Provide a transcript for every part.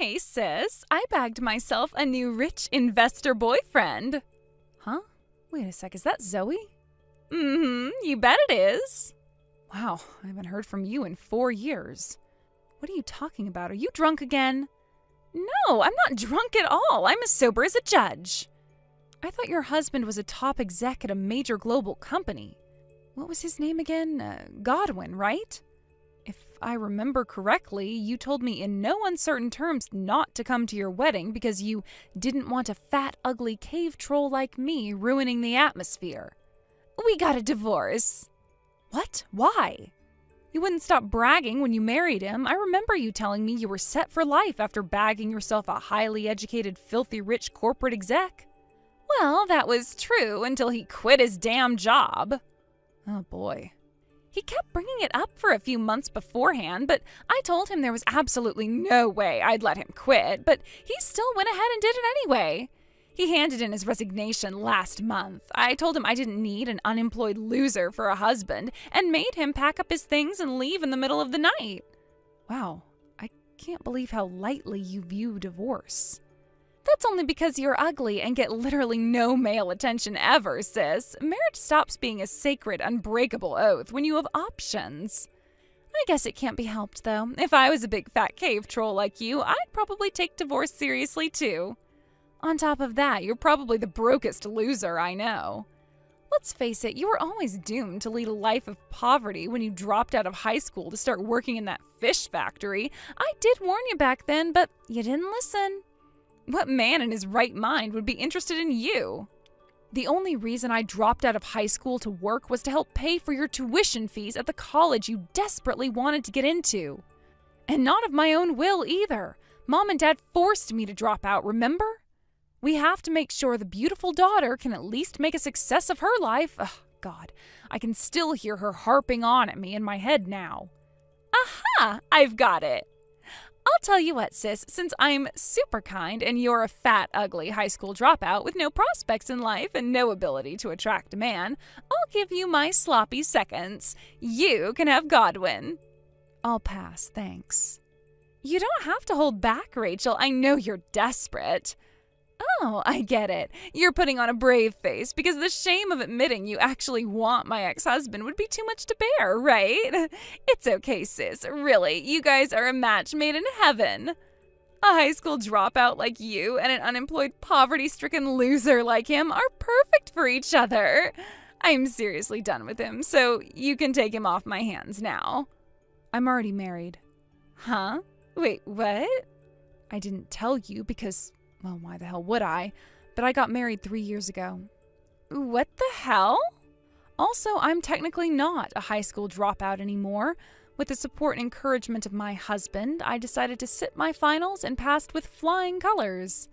Hey sis, I bagged myself a new rich investor boyfriend. Huh? Wait a sec, is that Zoe? You bet it is. Wow, I haven't heard from you in 4 years. What are you talking about? Are you drunk again? No, I'm not drunk at all. I'm as sober as a judge. I thought your husband was a top exec at a major global company. What was his name again? Godwin, right? If I remember correctly, you told me in no uncertain terms not to come to your wedding because you didn't want a fat, ugly cave troll like me ruining the atmosphere. We got a divorce. What? Why? You wouldn't stop bragging when you married him. I remember you telling me you were set for life after bagging yourself a highly educated, filthy rich corporate exec. Well, that was true until he quit his damn job. Oh boy. He kept bringing it up for a few months beforehand, but I told him there was absolutely no way I'd let him quit, but he still went ahead and did it anyway. He handed in his resignation last month. I told him I didn't need an unemployed loser for a husband and made him pack up his things and leave in the middle of the night. Wow, I can't believe how lightly you view divorce. That's only because you're ugly and get literally no male attention ever, sis. Marriage stops being a sacred, unbreakable oath when you have options. I guess it can't be helped, though. If I was a big fat cave troll like you, I'd probably take divorce seriously, too. On top of that, you're probably the brokest loser I know. Let's face it, you were always doomed to lead a life of poverty when you dropped out of high school to start working in that fish factory. I did warn you back then, but you didn't listen. What man in his right mind would be interested in you? The only reason I dropped out of high school to work was to help pay for your tuition fees at the college you desperately wanted to get into. And not of my own will either. Mom and Dad forced me to drop out, remember? We have to make sure the beautiful daughter can at least make a success of her life. Ugh, God, I can still hear her harping on at me in my head now. Aha! I've got it. I'll tell you what, sis, since I'm super kind and you're a fat, ugly high school dropout with no prospects in life and no ability to attract a man, I'll give you my sloppy seconds. You can have Godwin. I'll pass, thanks. You don't have to hold back, Rachel. I know you're desperate. Oh, I get it. You're putting on a brave face because the shame of admitting you actually want my ex-husband would be too much to bear, right? It's okay, sis. Really, you guys are a match made in heaven. A high school dropout like you and an unemployed, poverty-stricken loser like him are perfect for each other. I'm seriously done with him, so you can take him off my hands now. I'm already married. Huh? Wait, what? I didn't tell you because... well, why the hell would I? But I got married 3 years ago. What the hell? Also, I'm technically not a high school dropout anymore. With the support and encouragement of my husband, I decided to sit my finals and passed with flying colors.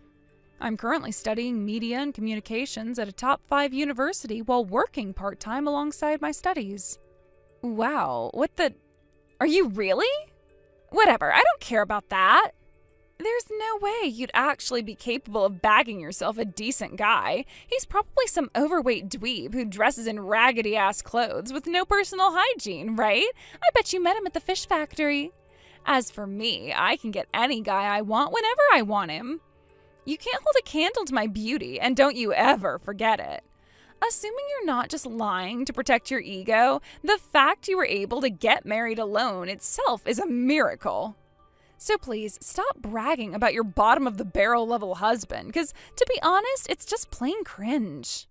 I'm currently studying media and communications at a top 5 university while working part-time alongside my studies. Wow, what the... Are you really? Whatever, I don't care about that. There's no way you'd actually be capable of bagging yourself a decent guy. He's probably some overweight dweeb who dresses in raggedy-ass clothes with no personal hygiene, right? I bet you met him at the fish factory. As for me, I can get any guy I want whenever I want him. You can't hold a candle to my beauty, and don't you ever forget it. Assuming you're not just lying to protect your ego, the fact you were able to get married alone itself is a miracle. So please, stop bragging about your bottom-of-the-barrel level husband, because, to be honest, it's just plain cringe.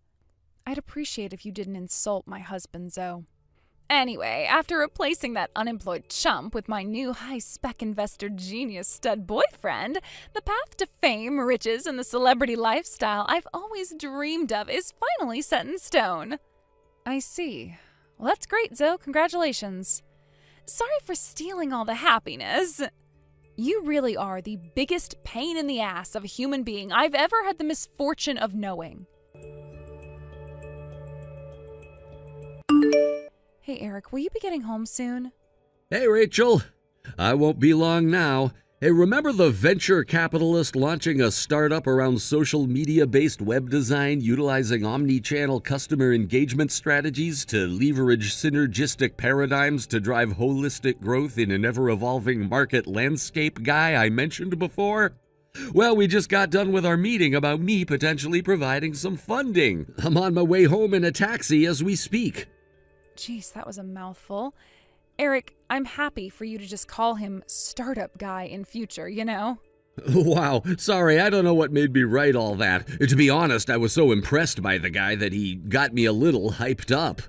I'd appreciate if you didn't insult my husband, Zoe. Anyway, after replacing that unemployed chump with my new high-spec investor genius stud boyfriend, the path to fame, riches, and the celebrity lifestyle I've always dreamed of is finally set in stone. I see. Well, that's great, Zoe. Congratulations. Sorry for stealing all the happiness. You really are the biggest pain in the ass of a human being I've ever had the misfortune of knowing. Hey, Eric, will you be getting home soon? Hey, Rachel. I won't be long now. Hey, remember the venture capitalist launching a startup around social media-based web design utilizing omni-channel customer engagement strategies to leverage synergistic paradigms to drive holistic growth in an ever-evolving market landscape guy I mentioned before? Well, we just got done with our meeting about me potentially providing some funding. I'm on my way home in a taxi as we speak. Jeez, that was a mouthful. Eric, I'm happy for you to just call him startup guy in future, you know? Wow, sorry, I don't know what made me write all that. To be honest, I was so impressed by the guy that he got me a little hyped up.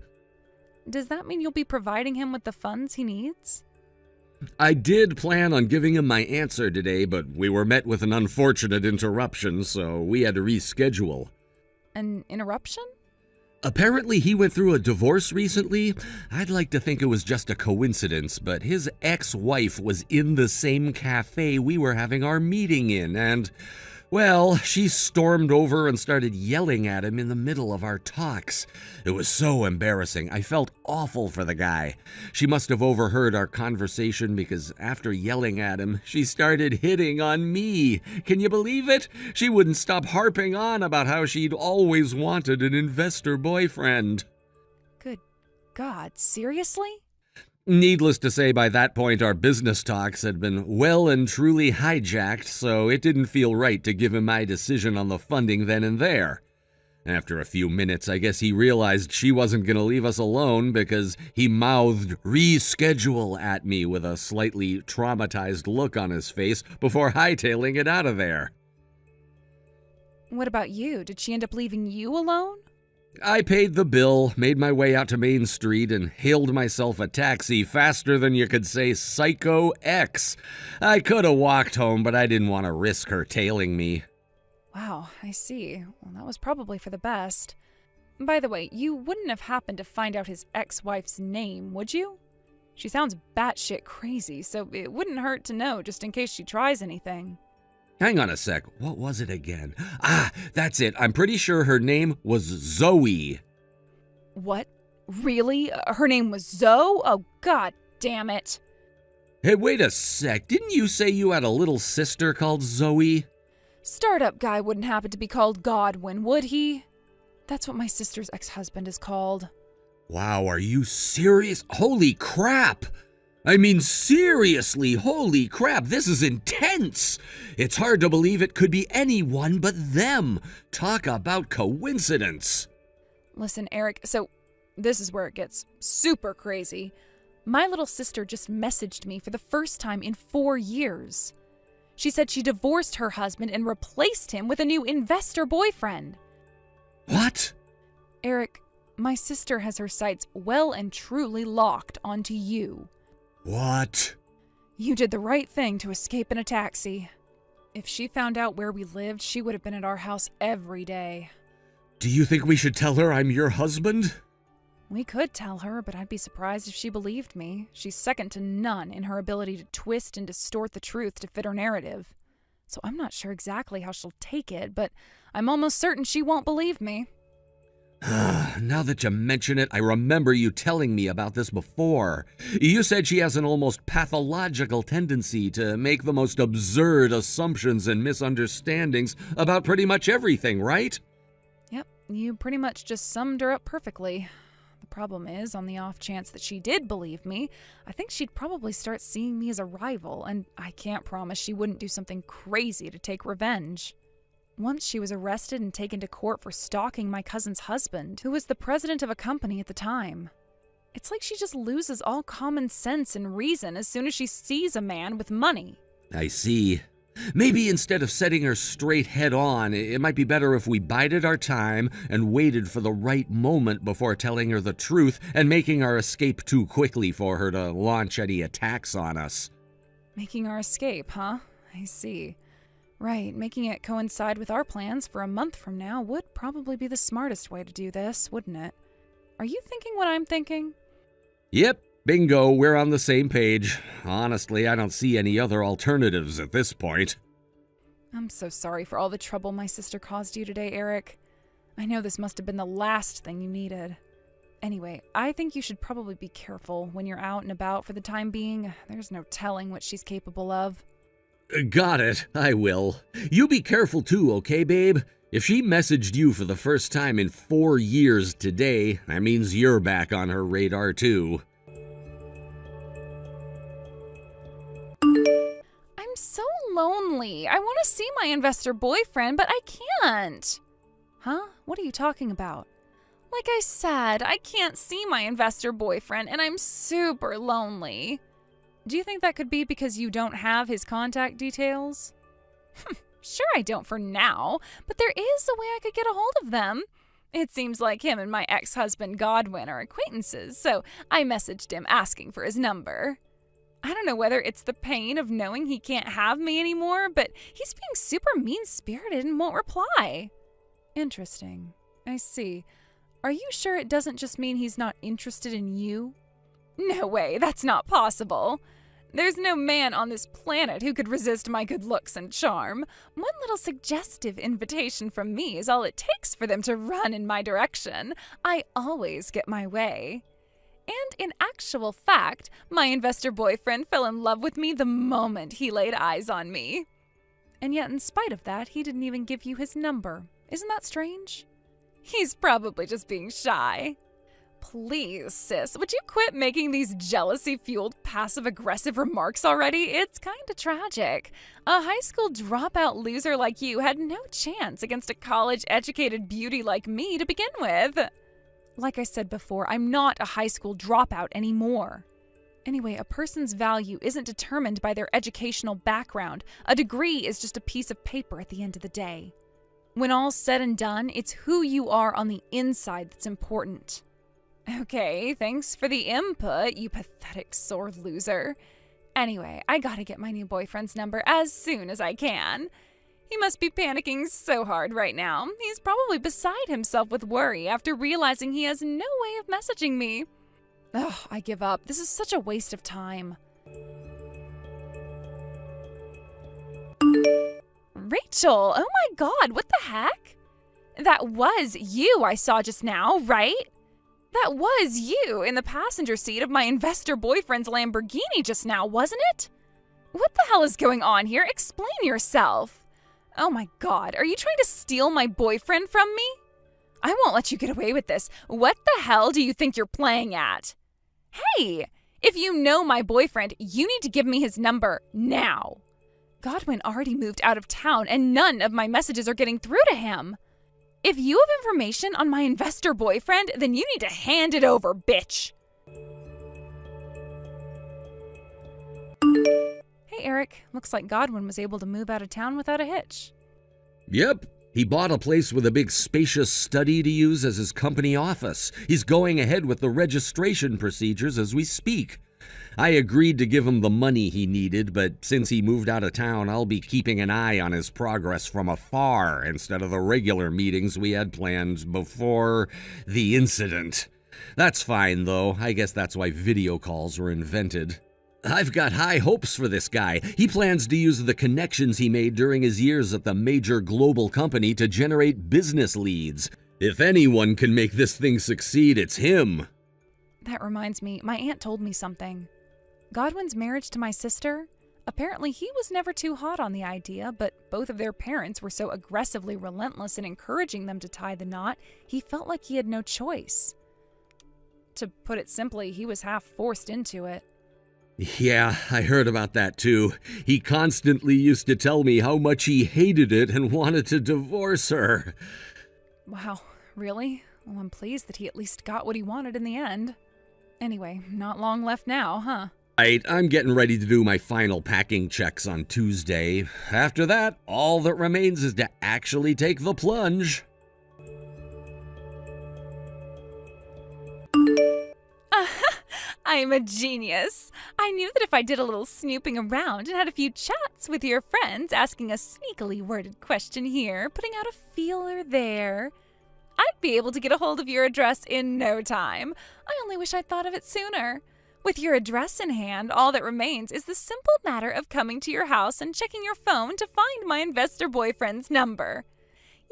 Does that mean you'll be providing him with the funds he needs? I did plan on giving him my answer today, but we were met with an unfortunate interruption, so we had to reschedule. An interruption? Apparently he went through a divorce recently. I'd like to think it was just a coincidence, but his ex-wife was in the same cafe we were having our meeting in, and, well, she stormed over and started yelling at him in the middle of our talks. It was so embarrassing. I felt awful for the guy. She must have overheard our conversation because after yelling at him, she started hitting on me. Can you believe it? She wouldn't stop harping on about how she'd always wanted an investor boyfriend. Good God, seriously? Needless to say, by that point, our business talks had been well and truly hijacked, so it didn't feel right to give him my decision on the funding then and there. After a few minutes, I guess he realized she wasn't going to leave us alone because he mouthed reschedule at me with a slightly traumatized look on his face before hightailing it out of there. What about you? Did she end up leaving you alone? I paid the bill, made my way out to Main Street, and hailed myself a taxi faster than you could say Psycho X. I could have walked home, but I didn't want to risk her tailing me. Wow, I see. Well, that was probably for the best. By the way, you wouldn't have happened to find out his ex-wife's name, would you? She sounds batshit crazy, so it wouldn't hurt to know just in case she tries anything. Hang on a sec, what was it again? Ah, that's it. I'm pretty sure her name was Zoe. What? Really? Her name was Zoe? Oh, God damn it. Hey, wait a sec. Didn't you say you had a little sister called Zoe? Startup guy wouldn't happen to be called Godwin, would he? That's what my sister's ex-husband is called. Wow, are you serious? Holy crap! I mean, seriously, holy crap, this is intense! It's hard to believe it could be anyone but them. Talk about coincidence. Listen, Eric, so this is where it gets super crazy. My little sister just messaged me for the first time in 4 years. She said she divorced her husband and replaced him with a new investor boyfriend. What? Eric, my sister has her sights well and truly locked onto you. What? You did the right thing to escape in a taxi. If she found out where we lived, she would have been at our house every day. Do you think we should tell her I'm your husband? We could tell her, but I'd be surprised if she believed me. She's second to none in her ability to twist and distort the truth to fit her narrative. So I'm not sure exactly how she'll take it, but I'm almost certain she won't believe me. Now that you mention it, I remember you telling me about this before. You said she has an almost pathological tendency to make the most absurd assumptions and misunderstandings about pretty much everything, right? Yep, you pretty much just summed her up perfectly. The problem is, on the off chance that she did believe me, I think she'd probably start seeing me as a rival, and I can't promise she wouldn't do something crazy to take revenge. Once she was arrested and taken to court for stalking my cousin's husband, who was the president of a company at the time. It's like she just loses all common sense and reason as soon as she sees a man with money. I see. Maybe instead of setting her straight head on, it might be better if we bided our time and waited for the right moment before telling her the truth and making our escape too quickly for her to launch any attacks on us. Making our escape, huh? I see. Right, making it coincide with our plans for a month from now would probably be the smartest way to do this, wouldn't it? Are you thinking what I'm thinking? Yep, bingo, we're on the same page. Honestly, I don't see any other alternatives at this point. I'm so sorry for all the trouble my sister caused you today, Eric. I know this must have been the last thing you needed. Anyway, I think you should probably be careful when you're out and about for the time being. There's no telling what she's capable of. Got it. I will. You be careful too, okay, babe? If she messaged you for the first time in 4 years today, that means you're back on her radar too. I'm so lonely. I want to see my investor boyfriend, but I can't. Huh? What are you talking about? Like I said, I can't see my investor boyfriend, and I'm super lonely. Do you think that could be because you don't have his contact details? Sure I don't for now, but there is a way I could get a hold of them. It seems like him and my ex-husband Godwin are acquaintances, so I messaged him asking for his number. I don't know whether it's the pain of knowing he can't have me anymore, but he's being super mean-spirited and won't reply. Interesting. I see. Are you sure it doesn't just mean he's not interested in you? No way, that's not possible. There's no man on this planet who could resist my good looks and charm. One little suggestive invitation from me is all it takes for them to run in my direction. I always get my way. And in actual fact, my investor boyfriend fell in love with me the moment he laid eyes on me. And yet, in spite of that, he didn't even give you his number. Isn't that strange? He's probably just being shy. Please, sis, would you quit making these jealousy-fueled passive-aggressive remarks already? It's kinda tragic. A high school dropout loser like you had no chance against a college-educated beauty like me to begin with. Like I said before, I'm not a high school dropout anymore. Anyway, a person's value isn't determined by their educational background. A degree is just a piece of paper at the end of the day. When all's said and done, it's who you are on the inside that's important. Okay, thanks for the input, you pathetic sore loser. Anyway, I gotta get my new boyfriend's number as soon as I can. He must be panicking so hard right now. He's probably beside himself with worry after realizing he has no way of messaging me. Ugh, I give up. This is such a waste of time. Rachel, oh my God, what the heck? That was you I saw just now, right? That was you in the passenger seat of my investor boyfriend's Lamborghini just now, wasn't it? What the hell is going on here? Explain yourself. Oh my God, are you trying to steal my boyfriend from me? I won't let you get away with this. What the hell do you think you're playing at? Hey, if you know my boyfriend, you need to give me his number now. Godwin already moved out of town and none of my messages are getting through to him. If you have information on my investor boyfriend, then you need to hand it over, bitch. Hey, Eric. Looks like Godwin was able to move out of town without a hitch. Yep. He bought a place with a big spacious study to use as his company office. He's going ahead with the registration procedures as we speak. I agreed to give him the money he needed, but since he moved out of town, I'll be keeping an eye on his progress from afar instead of the regular meetings we had planned before the incident. That's fine, though. I guess that's why video calls were invented. I've got high hopes for this guy. He plans to use the connections he made during his years at the major global company to generate business leads. If anyone can make this thing succeed, it's him. That reminds me, my aunt told me something. Godwin's marriage to my sister? Apparently he was never too hot on the idea, but both of their parents were so aggressively relentless in encouraging them to tie the knot, he felt like he had no choice. To put it simply, he was half forced into it. Yeah, I heard about that too. He constantly used to tell me how much he hated it and wanted to divorce her. Wow, really? Well, I'm pleased that he at least got what he wanted in the end. Anyway, not long left now, huh? Right, I'm getting ready to do my final packing checks on Tuesday. After that, all that remains is to actually take the plunge. I'm a genius. I knew that if I did a little snooping around and had a few chats with your friends, asking a sneakily worded question here, putting out a feeler there, I'd be able to get a hold of your address in no time. I only wish I'd thought of it sooner. With your address in hand, all that remains is the simple matter of coming to your house and checking your phone to find my investor boyfriend's number.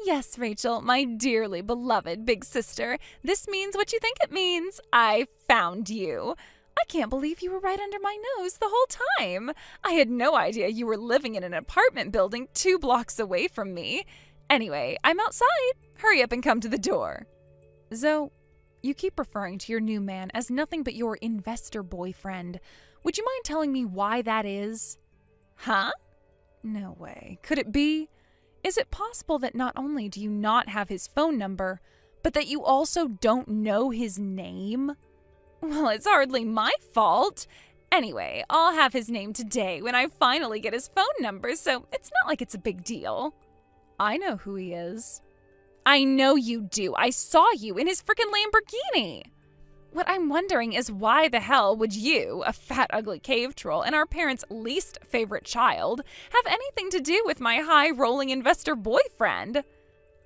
Yes, Rachel, my dearly beloved big sister, this means what you think it means. I found you. I can't believe you were right under my nose the whole time. I had no idea you were living in an apartment building 2 blocks away from me. Anyway, I'm outside. Hurry up and come to the door. Zoe, you keep referring to your new man as nothing but your investor boyfriend. Would you mind telling me why that is? Huh? No way. Could it be? Is it possible that not only do you not have his phone number, but that you also don't know his name? Well, it's hardly my fault. Anyway, I'll have his name today when I finally get his phone number, so it's not like it's a big deal. I know who he is. I know you do. I saw you in his frickin' Lamborghini. What I'm wondering is why the hell would you, a fat, ugly cave troll, and our parents' least favorite child, have anything to do with my high-rolling investor boyfriend?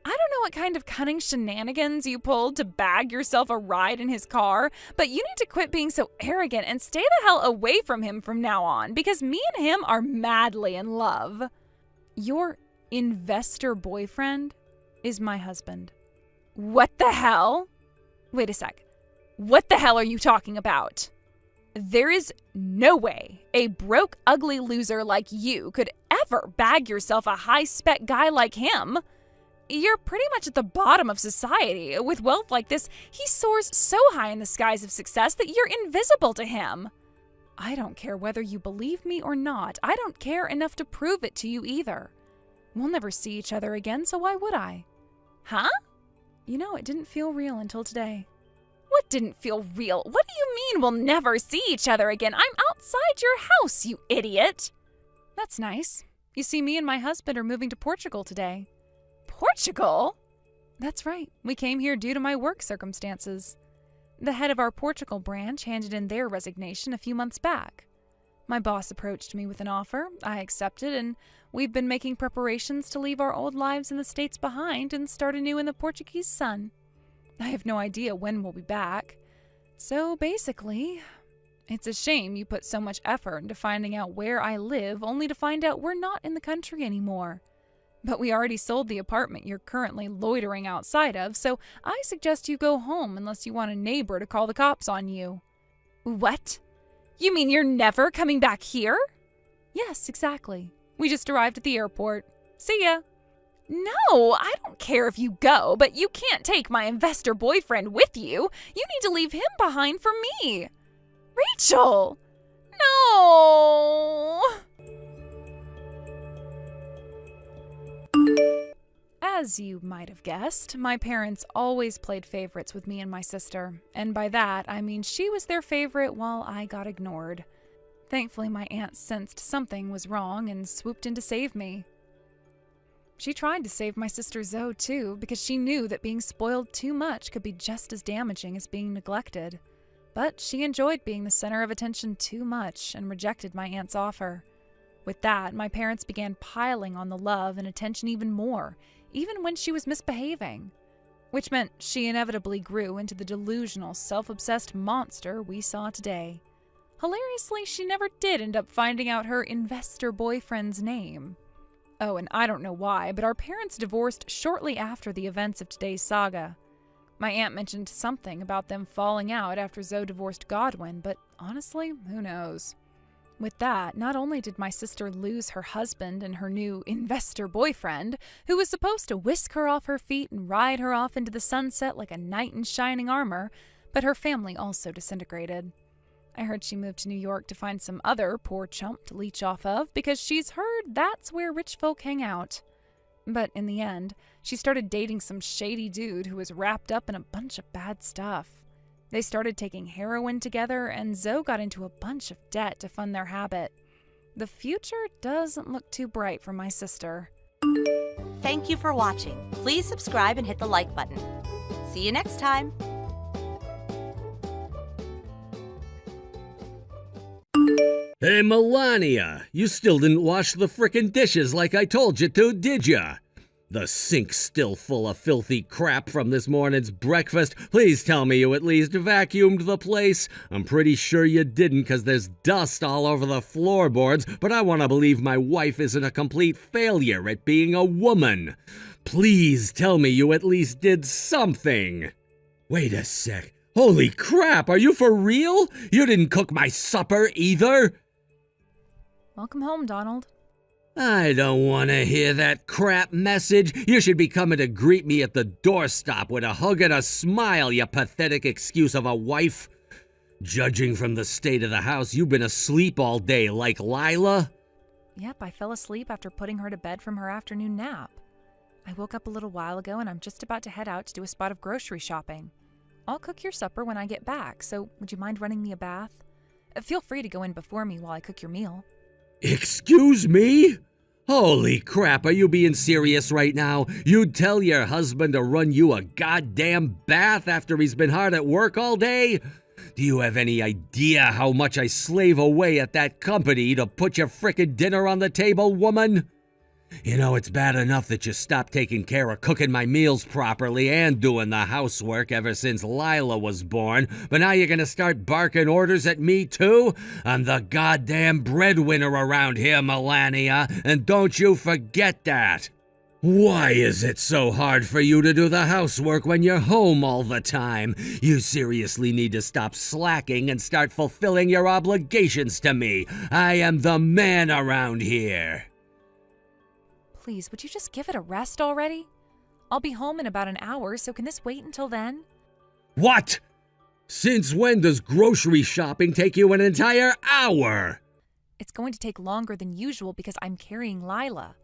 I don't know what kind of cunning shenanigans you pulled to bag yourself a ride in his car, but you need to quit being so arrogant and stay the hell away from him from now on, because me and him are madly in love. Your investor boyfriend is my husband. What the hell? Wait a sec. What the hell are you talking about? There is no way a broke, ugly loser like you could ever bag yourself a high-spec guy like him. You're pretty much at the bottom of society. With wealth like this, he soars so high in the skies of success that you're invisible to him. I don't care whether you believe me or not. I don't care enough to prove it to you either. We'll never see each other again, so why would I? Huh? You know, it didn't feel real until today. What didn't feel real? What do you mean we'll never see each other again? I'm outside your house, you idiot. That's nice. You see, me and my husband are moving to Portugal today. Portugal? That's right. We came here due to my work circumstances. The head of our Portugal branch handed in their resignation a few months back. My boss approached me with an offer. I accepted, and we've been making preparations to leave our old lives in the States behind and start anew in the Portuguese sun. I have no idea when we'll be back. So basically, it's a shame you put so much effort into finding out where I live only to find out we're not in the country anymore. But we already sold the apartment you're currently loitering outside of, so I suggest you go home unless you want a neighbor to call the cops on you. What? You mean you're never coming back here? Yes, exactly. We just arrived at the airport. See ya. No, I don't care if you go, but you can't take my investor boyfriend with you. You need to leave him behind for me. Rachel! No! As you might have guessed, my parents always played favorites with me and my sister, and by that I mean she was their favorite while I got ignored. Thankfully, my aunt sensed something was wrong and swooped in to save me. She tried to save my sister Zoe too, because she knew that being spoiled too much could be just as damaging as being neglected. But she enjoyed being the center of attention too much and rejected my aunt's offer. With that, my parents began piling on the love and attention even more, even when she was misbehaving. Which meant she inevitably grew into the delusional, self-obsessed monster we saw today. Hilariously, she never did end up finding out her investor boyfriend's name. Oh, and I don't know why, but our parents divorced shortly after the events of today's saga. My aunt mentioned something about them falling out after Zoe divorced Godwin, but honestly, who knows? With that, not only did my sister lose her husband and her new investor boyfriend, who was supposed to whisk her off her feet and ride her off into the sunset like a knight in shining armor, but her family also disintegrated. I heard she moved to New York to find some other poor chump to leech off of because she's heard that's where rich folk hang out. But in the end, she started dating some shady dude who was wrapped up in a bunch of bad stuff. They started taking heroin together, and Zoe got into a bunch of debt to fund their habit. The future doesn't look too bright for my sister. Thank you for watching. Please subscribe and hit the like button. See you next time. Hey, Melania, you still didn't wash the frickin' dishes like I told you to, did ya? The sink's still full of filthy crap from this morning's breakfast. Please tell me you at least vacuumed the place. I'm pretty sure you didn't, 'cause there's dust all over the floorboards, but I want to believe my wife isn't a complete failure at being a woman. Please tell me you at least did something. Wait a sec. Holy crap, are you for real? You didn't cook my supper either? Welcome home, Donald. I don't want to hear that crap message. You should be coming to greet me at the doorstop with a hug and a smile, you pathetic excuse of a wife. Judging from the state of the house, you've been asleep all day like Lila. Yep, I fell asleep after putting her to bed from her afternoon nap. I woke up a little while ago and I'm just about to head out to do a spot of grocery shopping. I'll cook your supper when I get back, so would you mind running me a bath? Feel free to go in before me while I cook your meal. Excuse me? Holy crap, are you being serious right now? You'd tell your husband to run you a goddamn bath after he's been hard at work all day? Do you have any idea how much I slave away at that company to put your frickin' dinner on the table, woman? You know, it's bad enough that you stopped taking care of cooking my meals properly and doing the housework ever since Lila was born, but now you're gonna start barking orders at me too? I'm the goddamn breadwinner around here, Melania, and don't you forget that. Why is it so hard for you to do the housework when you're home all the time? You seriously need to stop slacking and start fulfilling your obligations to me. I am the man around here. Please, would you just give it a rest already? I'll be home in about an hour, so can this wait until then? What? Since when does grocery shopping take you an entire hour? It's going to take longer than usual because I'm carrying Lila.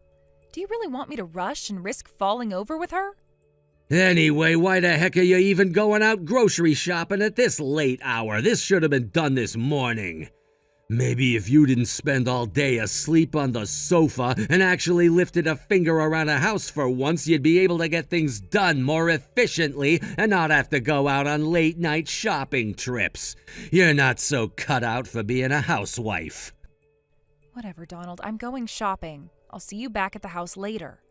Do you really want me to rush and risk falling over with her? Anyway, why the heck are you even going out grocery shopping at this late hour? This should have been done this morning. Maybe if you didn't spend all day asleep on the sofa and actually lifted a finger around a house for once, you'd be able to get things done more efficiently and not have to go out on late-night shopping trips. You're not so cut out for being a housewife. Whatever, Donald. I'm going shopping. I'll see you back at the house later.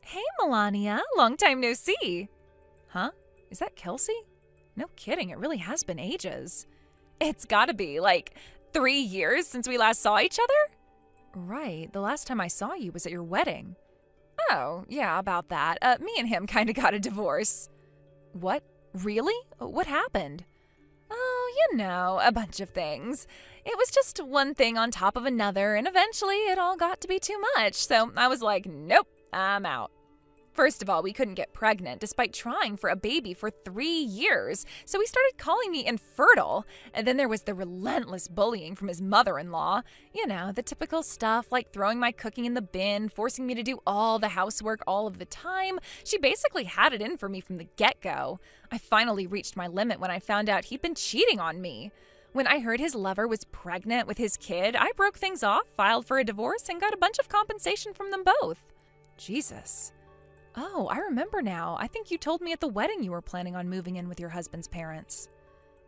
Hey, Melania. Long time no see. Huh? Is that Kelsey? No kidding, it really has been ages. It's gotta be, 3 years since we last saw each other? Right, the last time I saw you was at your wedding. Oh, yeah, about that. Me and him kinda got a divorce. What? Really? What happened? Oh, you know, a bunch of things. It was just one thing on top of another, and eventually it all got to be too much, so I was like, nope, I'm out. First of all, we couldn't get pregnant despite trying for a baby for 3 years, so he started calling me infertile. And then there was the relentless bullying from his mother-in-law. You know, the typical stuff like throwing my cooking in the bin, forcing me to do all the housework all of the time. She basically had it in for me from the get-go. I finally reached my limit when I found out he'd been cheating on me. When I heard his lover was pregnant with his kid, I broke things off, filed for a divorce, and got a bunch of compensation from them both. Jesus. Oh, I remember now. I think you told me at the wedding you were planning on moving in with your husband's parents.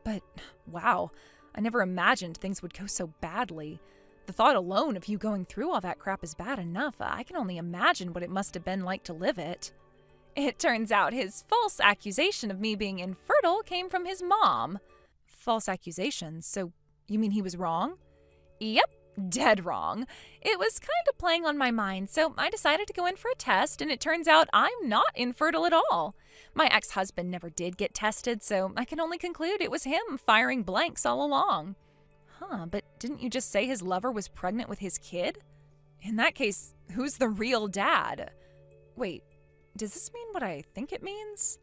But, wow, I never imagined things would go so badly. The thought alone of you going through all that crap is bad enough. I can only imagine what it must have been like to live it. It turns out his false accusation of me being infertile came from his mom. False accusation? So you mean he was wrong? Yep. Dead wrong. It was kind of playing on my mind, so I decided to go in for a test, and it turns out I'm not infertile at all. My ex-husband never did get tested, so I can only conclude it was him firing blanks all along. Huh, but didn't you just say his lover was pregnant with his kid? In that case, who's the real dad? Wait, does this mean what I think it means?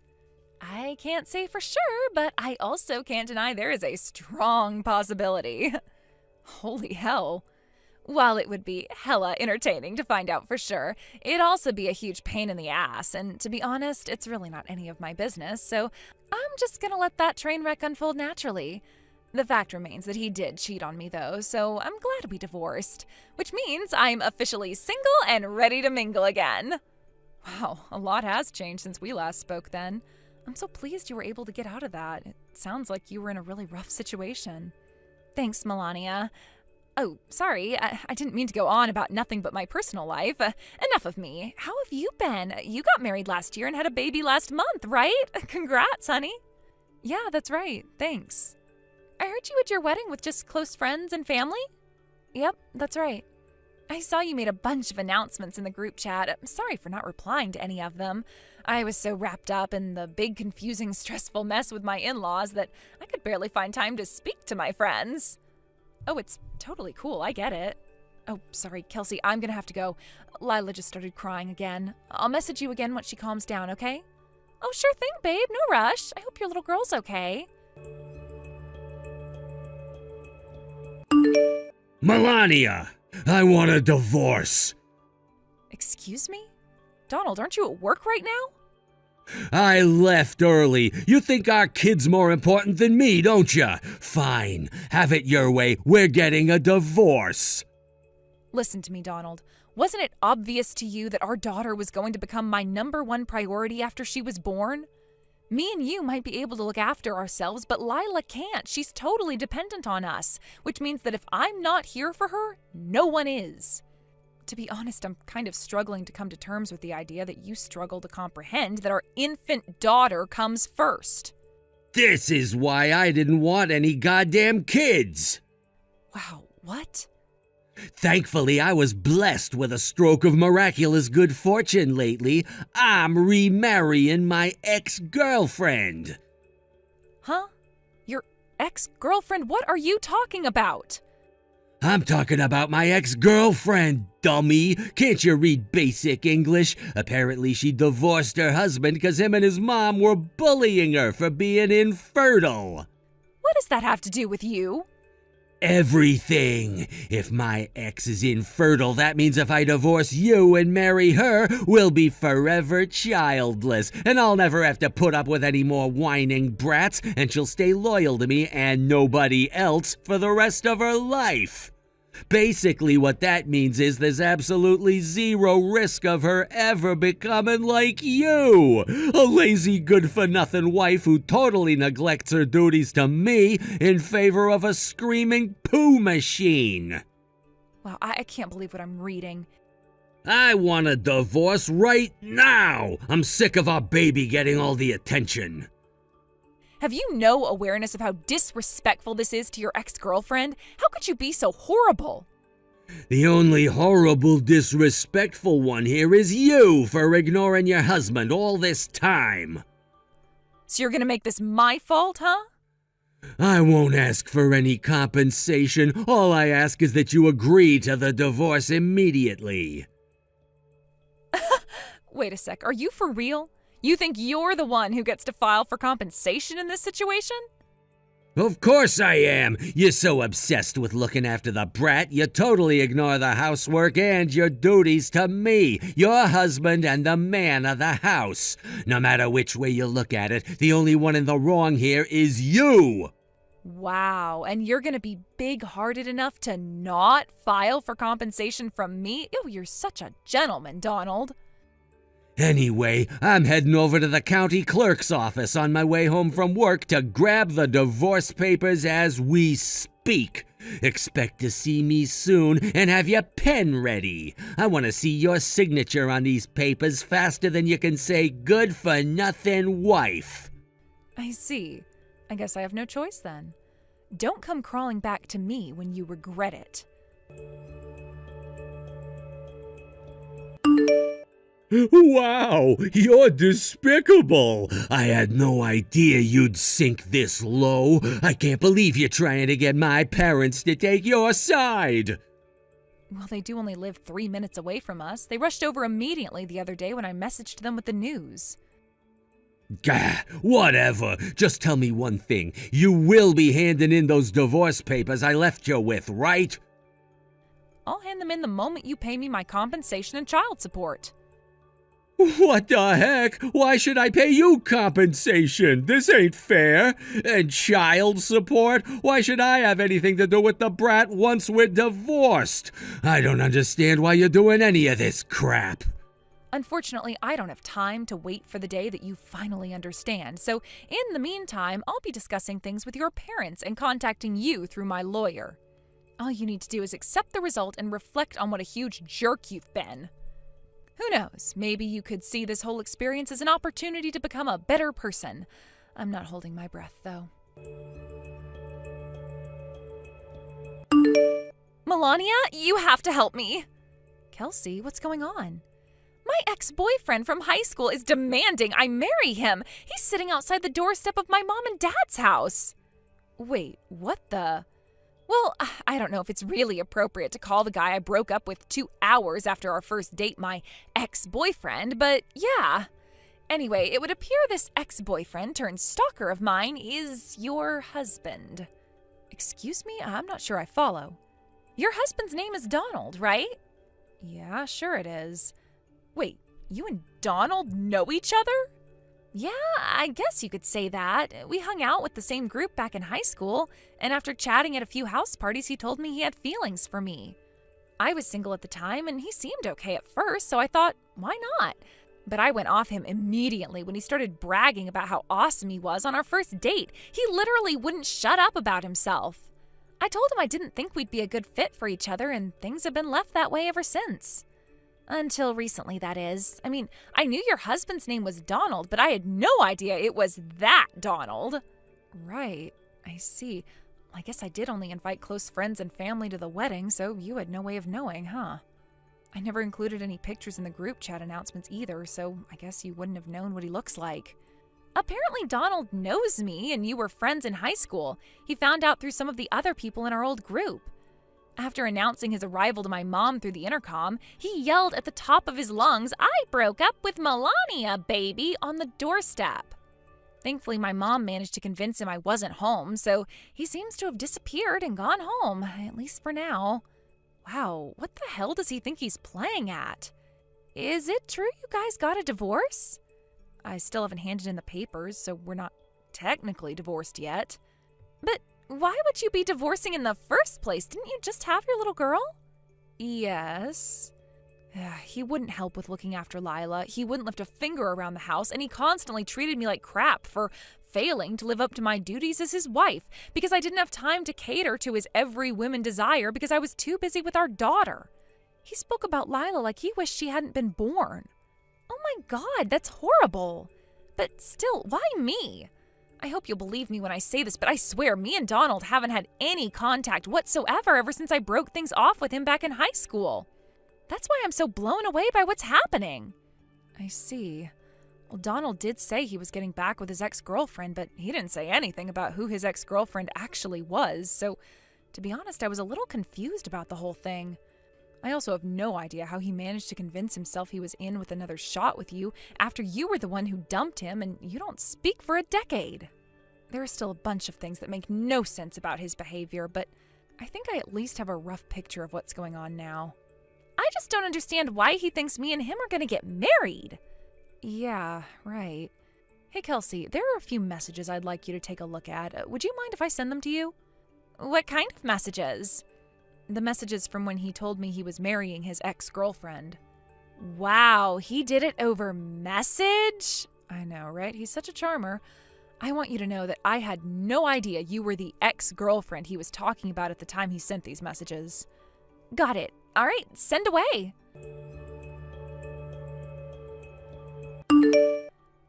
I can't say for sure, but I also can't deny there is a strong possibility. Holy hell. While it would be hella entertaining to find out for sure, it'd also be a huge pain in the ass, and to be honest, it's really not any of my business, so I'm just gonna let that train wreck unfold naturally. The fact remains that he did cheat on me though, so I'm glad we divorced, which means I'm officially single and ready to mingle again. Wow, a lot has changed since we last spoke then. I'm so pleased you were able to get out of that. It sounds like you were in a really rough situation. Thanks, Melania. Oh, sorry, I didn't mean to go on about nothing but my personal life. Enough of me. How have you been? You got married last year and had a baby last month, right? Congrats, honey. Yeah, that's right. Thanks. I heard you at your wedding with just close friends and family? Yep, that's right. I saw you made a bunch of announcements in the group chat. I'm sorry for not replying to any of them. I was so wrapped up in the big, confusing, stressful mess with my in-laws that I could barely find time to speak to my friends. Oh, it's totally cool. I get it. Oh, sorry, Kelsey, I'm gonna have to go. Lila just started crying again. I'll message you again once she calms down, okay? Oh, sure thing, babe. No rush. I hope your little girl's okay. Melania, I want a divorce. Excuse me? Donald, aren't you at work right now? I left early. You think our kid's more important than me, don't you? Fine. Have it your way. We're getting a divorce. Listen to me, Donald. Wasn't it obvious to you that our daughter was going to become my #1 priority after she was born? Me and you might be able to look after ourselves, but Lila can't. She's totally dependent on us, which means that if I'm not here for her, no one is. To be honest, I'm kind of struggling to come to terms with the idea that you struggle to comprehend that our infant daughter comes first. This is why I didn't want any goddamn kids. Wow, what? Thankfully, I was blessed with a stroke of miraculous good fortune lately. I'm remarrying my ex-girlfriend. Huh? Your ex-girlfriend? What are you talking about? I'm talking about my ex-girlfriend, dummy. Can't you read basic English? Apparently she divorced her husband because him and his mom were bullying her for being infertile. What does that have to do with you? Everything. If my ex is infertile, that means if I divorce you and marry her, we'll be forever childless, and I'll never have to put up with any more whining brats, and she'll stay loyal to me and nobody else for the rest of her life. Basically, what that means is there's absolutely zero risk of her ever becoming like you, a lazy good-for-nothing wife who totally neglects her duties to me in favor of a screaming poo machine. Wow, I can't believe what I'm reading. I want a divorce right now. I'm sick of our baby getting all the attention. Have you no awareness of how disrespectful this is to your ex-girlfriend? How could you be so horrible? The only horrible, disrespectful one here is you for ignoring your husband all this time. So you're gonna make this my fault, huh? I won't ask for any compensation. All I ask is that you agree to the divorce immediately. Wait a sec, are you for real? You think you're the one who gets to file for compensation in this situation? Of course I am. You're so obsessed with looking after the brat, you totally ignore the housework and your duties to me, your husband and the man of the house. No matter which way you look at it, the only one in the wrong here is you. Wow, and you're gonna be big-hearted enough to not file for compensation from me? Ew, you're such a gentleman, Donald. Anyway, I'm heading over to the county clerk's office on my way home from work to grab the divorce papers as we speak. Expect to see me soon and have your pen ready. I want to see your signature on these papers faster than you can say good-for-nothing wife. I see. I guess I have no choice then. Don't come crawling back to me when you regret it. Wow, you're despicable. I had no idea you'd sink this low. I can't believe you're trying to get my parents to take your side. Well, they do only live 3 minutes away from us. They rushed over immediately the other day when I messaged them with the news. Gah, whatever. Just tell me one thing. You will be handing in those divorce papers I left you with, right? I'll hand them in the moment you pay me my compensation and child support. What the heck? Why should I pay you compensation? This ain't fair. And child support? Why should I have anything to do with the brat once we're divorced? I don't understand why you're doing any of this crap. Unfortunately, I don't have time to wait for the day that you finally understand. So in the meantime, I'll be discussing things with your parents and contacting you through my lawyer. All you need to do is accept the result and reflect on what a huge jerk you've been. Who knows, maybe you could see this whole experience as an opportunity to become a better person. I'm not holding my breath, though. Melania, you have to help me. Kelsey, what's going on? My ex-boyfriend from high school is demanding I marry him. He's sitting outside the doorstep of my mom and dad's house. Wait, what the? Well, I don't know if it's really appropriate to call the guy I broke up with 2 hours after our first date my ex-boyfriend, but yeah. Anyway, it would appear this ex-boyfriend turned stalker of mine is your husband. Excuse me? I'm not sure I follow. Your husband's name is Donald, right? Yeah, sure it is. Wait, you and Donald know each other? Yeah, I guess you could say that. We hung out with the same group back in high school, and after chatting at a few house parties, he told me he had feelings for me. I was single at the time, and he seemed okay at first, so I thought, why not? But I went off him immediately when he started bragging about how awesome he was on our first date. He literally wouldn't shut up about himself. I told him I didn't think we'd be a good fit for each other, and things have been left that way ever since. Until recently, that is. I mean, I knew your husband's name was Donald, but I had no idea it was that Donald. Right, I see. I guess I did only invite close friends and family to the wedding, so you had no way of knowing, huh? I never included any pictures in the group chat announcements either, so I guess you wouldn't have known what he looks like. Apparently Donald knows me, and you were friends in high school. He found out through some of the other people in our old group. After announcing his arrival to my mom through the intercom, he yelled at the top of his lungs, "I broke up with Melania, baby," on the doorstep. Thankfully, my mom managed to convince him I wasn't home, so he seems to have disappeared and gone home, at least for now. Wow, what the hell does he think he's playing at? Is it true you guys got a divorce? I still haven't handed in the papers, so we're not technically divorced yet. But why would you be divorcing in the first place? Didn't you just have your little girl? Yes. He wouldn't help with looking after Lila. He wouldn't lift a finger around the house, and he constantly treated me like crap for failing to live up to my duties as his wife because I didn't have time to cater to his every woman desire because I was too busy with our daughter. He spoke about Lila like he wished she hadn't been born. Oh my God, that's horrible. But still, why me? I hope you'll believe me when I say this, but I swear me and Donald haven't had any contact whatsoever ever since I broke things off with him back in high school. That's why I'm so blown away by what's happening. I see. Well, Donald did say he was getting back with his ex-girlfriend, but he didn't say anything about who his ex-girlfriend actually was, so to be honest, I was a little confused about the whole thing. I also have no idea how he managed to convince himself he was in with another shot with you after you were the one who dumped him and you don't speak for a decade. There are still a bunch of things that make no sense about his behavior, but I think I at least have a rough picture of what's going on now. I just don't understand why he thinks me and him are going to get married. Yeah, right. Hey, Kelsey, there are a few messages I'd like you to take a look at. Would you mind if I send them to you? What kind of messages? The messages from when he told me he was marrying his ex-girlfriend. Wow, he did it over message? I know, right? He's such a charmer. I want you to know that I had no idea you were the ex-girlfriend he was talking about at the time he sent these messages. Got it. All right, send away.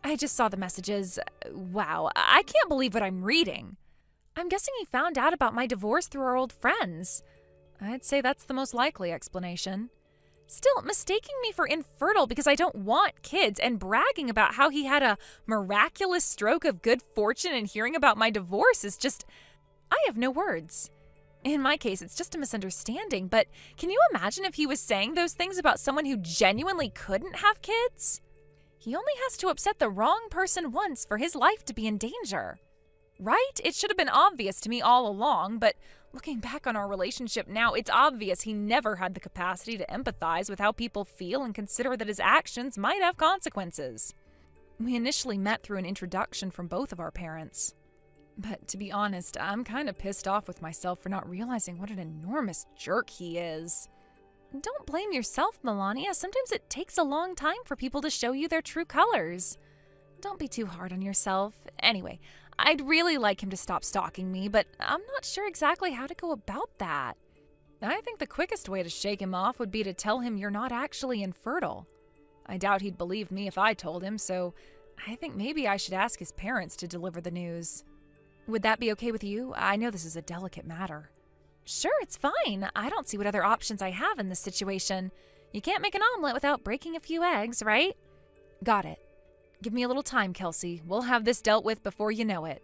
I just saw the messages. Wow, I can't believe what I'm reading. I'm guessing he found out about my divorce through our old friends. I'd say that's the most likely explanation. Still, mistaking me for infertile because I don't want kids and bragging about how he had a miraculous stroke of good fortune and hearing about my divorce is just... I have no words. In my case, it's just a misunderstanding, but can you imagine if he was saying those things about someone who genuinely couldn't have kids? He only has to upset the wrong person once for his life to be in danger. Right? It should have been obvious to me all along, but looking back on our relationship now, it's obvious he never had the capacity to empathize with how people feel and consider that his actions might have consequences. We initially met through an introduction from both of our parents. But to be honest, I'm kind of pissed off with myself for not realizing what an enormous jerk he is. Don't blame yourself, Melania. Sometimes it takes a long time for people to show you their true colors. Don't be too hard on yourself. Anyway, I'd really like him to stop stalking me, but I'm not sure exactly how to go about that. I think the quickest way to shake him off would be to tell him you're not actually infertile. I doubt he'd believe me if I told him, so I think maybe I should ask his parents to deliver the news. Would that be okay with you? I know this is a delicate matter. Sure, it's fine. I don't see what other options I have in this situation. You can't make an omelet without breaking a few eggs, right? Got it. Give me a little time, Kelsey. We'll have this dealt with before you know it.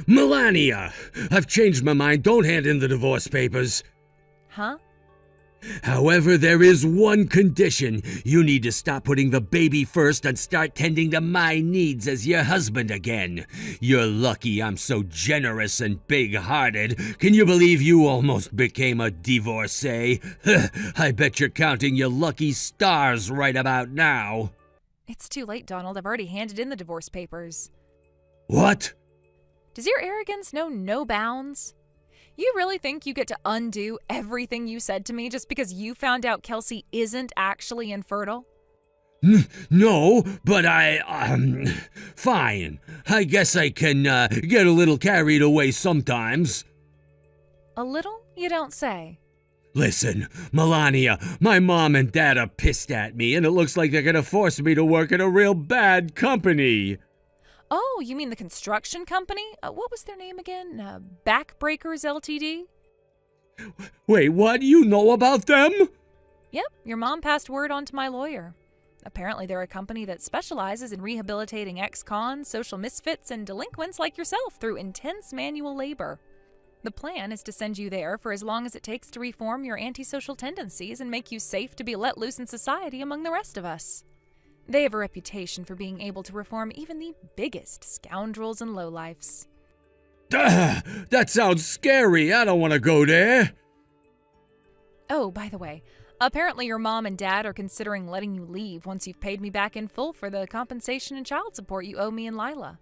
Melania! I've changed my mind. Don't hand in the divorce papers. Huh? However, there is one condition. You need to stop putting the baby first and start tending to my needs as your husband again. You're lucky I'm so generous and big-hearted. Can you believe you almost became a divorcee? I bet you're counting your lucky stars right about now. It's too late, Donald. I've already handed in the divorce papers. What? Does your arrogance know no bounds? You really think you get to undo everything you said to me just because you found out Kelsey isn't actually infertile? No, but fine. I guess I can, get a little carried away sometimes. A little? You don't say. Listen, Melania, my mom and dad are pissed at me, and it looks like they're gonna force me to work at a real bad company. Oh, you mean the construction company? What was their name again? Backbreakers Ltd? Wait, what? You know about them? Yep, your mom passed word on to my lawyer. Apparently they're a company that specializes in rehabilitating ex-cons, social misfits, and delinquents like yourself through intense manual labor. The plan is to send you there for as long as it takes to reform your antisocial tendencies and make you safe to be let loose in society among the rest of us. They have a reputation for being able to reform even the biggest scoundrels and lowlifes. That sounds scary. I don't want to go there. Oh, by the way, apparently your mom and dad are considering letting you leave once you've paid me back in full for the compensation and child support you owe me and Lila.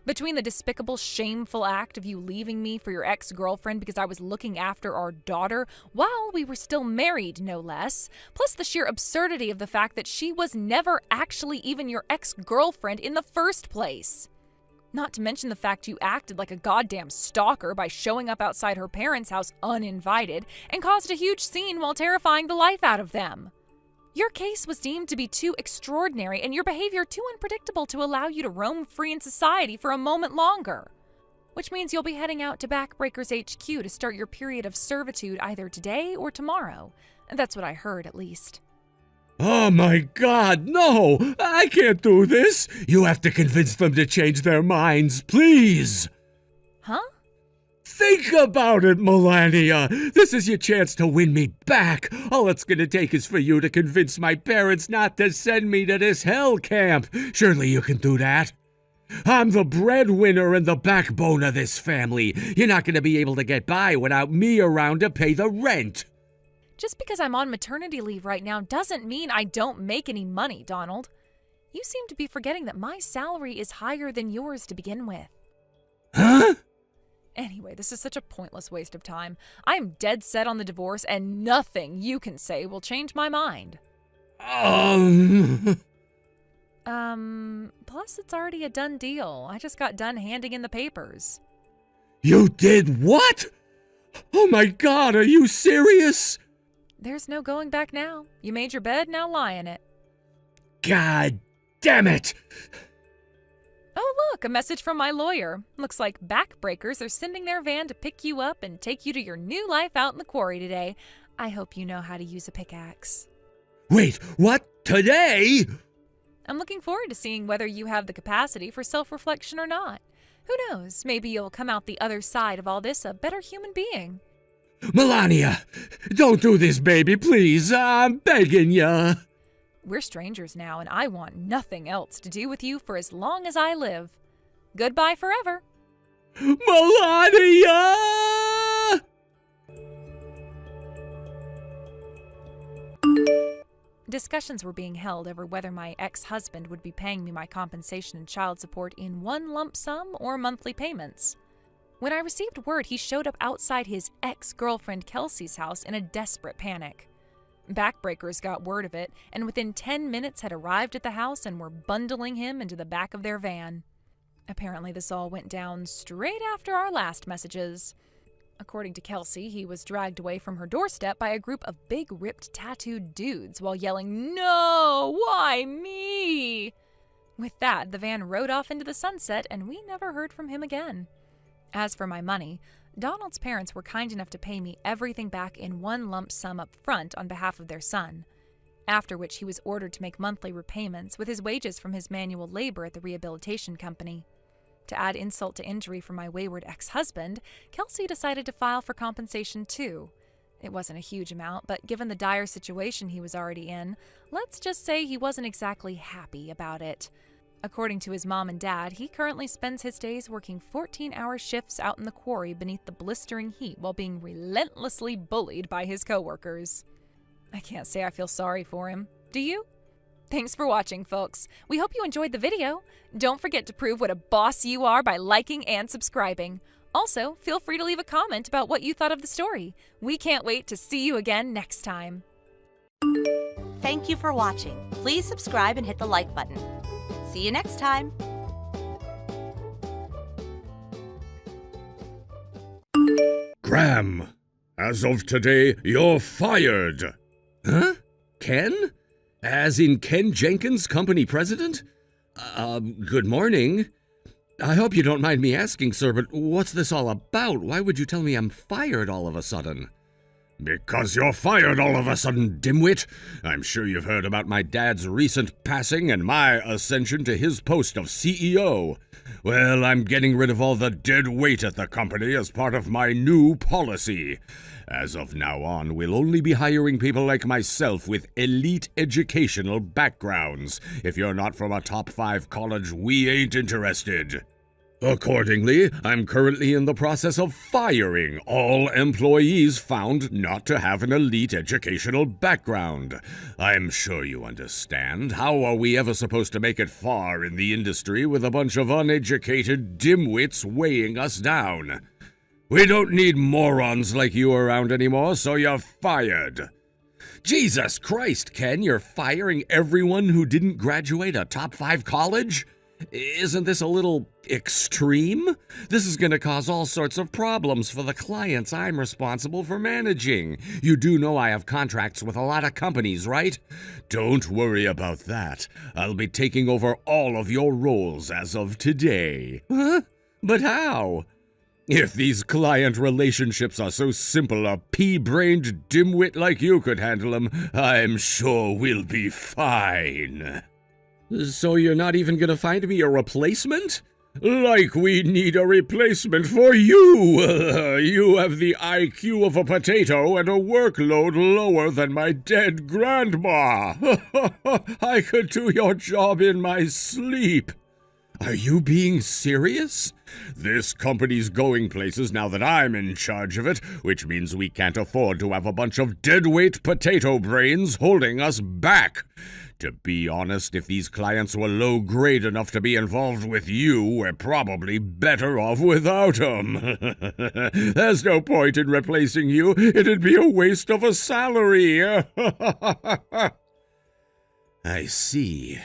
Between the despicable, shameful act of you leaving me for your ex-girlfriend because I was looking after our daughter while we were still married, no less, plus the sheer absurdity of the fact that she was never actually even your ex-girlfriend in the first place. Not to mention the fact you acted like a goddamn stalker by showing up outside her parents' house uninvited and caused a huge scene while terrifying the life out of them. Your case was deemed to be too extraordinary and your behavior too unpredictable to allow you to roam free in society for a moment longer. Which means you'll be heading out to Backbreakers HQ to start your period of servitude either today or tomorrow. That's what I heard, at least. Oh my God, no! I can't do this! You have to convince them to change their minds, please! Huh? Think about it, Melania! This is your chance to win me back! All it's gonna take is for you to convince my parents not to send me to this hell camp! Surely you can do that? I'm the breadwinner and the backbone of this family. You're not gonna be able to get by without me around to pay the rent! Just because I'm on maternity leave right now doesn't mean I don't make any money, Donald. You seem to be forgetting that my salary is higher than yours to begin with. Huh? Anyway, this is such a pointless waste of time. I'm dead set on the divorce, and nothing you can say will change my mind. Plus it's already a done deal. I just got done handing in the papers. You did what? Oh my God, are you serious? There's no going back now. You made your bed, now lie in it. God damn it! Oh, look, a message from my lawyer. Looks like Backbreakers are sending their van to pick you up and take you to your new life out in the quarry today. I hope you know how to use a pickaxe. Wait, what? Today? I'm looking forward to seeing whether you have the capacity for self-reflection or not. Who knows, maybe you'll come out the other side of all this a better human being. Melania, don't do this, baby, please. I'm begging ya. We're strangers now, and I want nothing else to do with you for as long as I live. Goodbye forever. Melania! Discussions were being held over whether my ex-husband would be paying me my compensation and child support in one lump sum or monthly payments. When I received word, he showed up outside his ex-girlfriend Kelsey's house in a desperate panic. Backbreakers got word of it, and within 10 minutes had arrived at the house and were bundling him into the back of their van. Apparently this all went down straight after our last messages. According to Kelsey, he was dragged away from her doorstep by a group of big, ripped, tattooed dudes while yelling, "No! Why me?" With that, the van rode off into the sunset, and we never heard from him again. As for my money, Donald's parents were kind enough to pay me everything back in one lump sum up front on behalf of their son, after which he was ordered to make monthly repayments with his wages from his manual labor at the rehabilitation company. To add insult to injury for my wayward ex-husband, Kelsey decided to file for compensation too. It wasn't a huge amount, but given the dire situation he was already in, let's just say he wasn't exactly happy about it. According to his mom and dad, he currently spends his days working 14-hour shifts out in the quarry beneath the blistering heat while being relentlessly bullied by his coworkers. I can't say I feel sorry for him. Do you? Thanks for watching, folks. We hope you enjoyed the video. Don't forget to prove what a boss you are by liking and subscribing. Also, feel free to leave a comment about what you thought of the story. We can't wait to see you again next time. Thank you for watching. Please subscribe and hit the like button. See you next time. Graham, as of today, you're fired. Huh? Ken? As in Ken Jenkins, company president? Good morning. I hope you don't mind me asking, sir, but what's this all about? Why would you tell me I'm fired all of a sudden? Because you're fired all of a sudden, dimwit. I'm sure you've heard about my dad's recent passing and my ascension to his post of CEO. Well, I'm getting rid of all the dead weight at the company as part of my new policy. As of now on, we'll only be hiring people like myself with elite educational backgrounds. If you're not from a top 5 college, we ain't interested. Accordingly, I'm currently in the process of firing all employees found not to have an elite educational background. I'm sure you understand. How are we ever supposed to make it far in the industry with a bunch of uneducated dimwits weighing us down? We don't need morons like you around anymore, so you're fired. Jesus Christ, Ken, you're firing everyone who didn't graduate a top 5 college? Isn't this a little extreme? This is going to cause all sorts of problems for the clients I'm responsible for managing. You do know I have contracts with a lot of companies, right? Don't worry about that. I'll be taking over all of your roles as of today. Huh? But how? If these client relationships are so simple a pea-brained dimwit like you could handle them, I'm sure we'll be fine. So you're not even gonna find me a replacement? Like we need a replacement for you! You have the IQ of a potato and a workload lower than my dead grandma! I could do your job in my sleep! Are you being serious? This company's going places now that I'm in charge of it, which means we can't afford to have a bunch of deadweight potato brains holding us back. To be honest, if these clients were low-grade enough to be involved with you, we're probably better off without them. There's no point in replacing you. It'd be a waste of a salary. I see.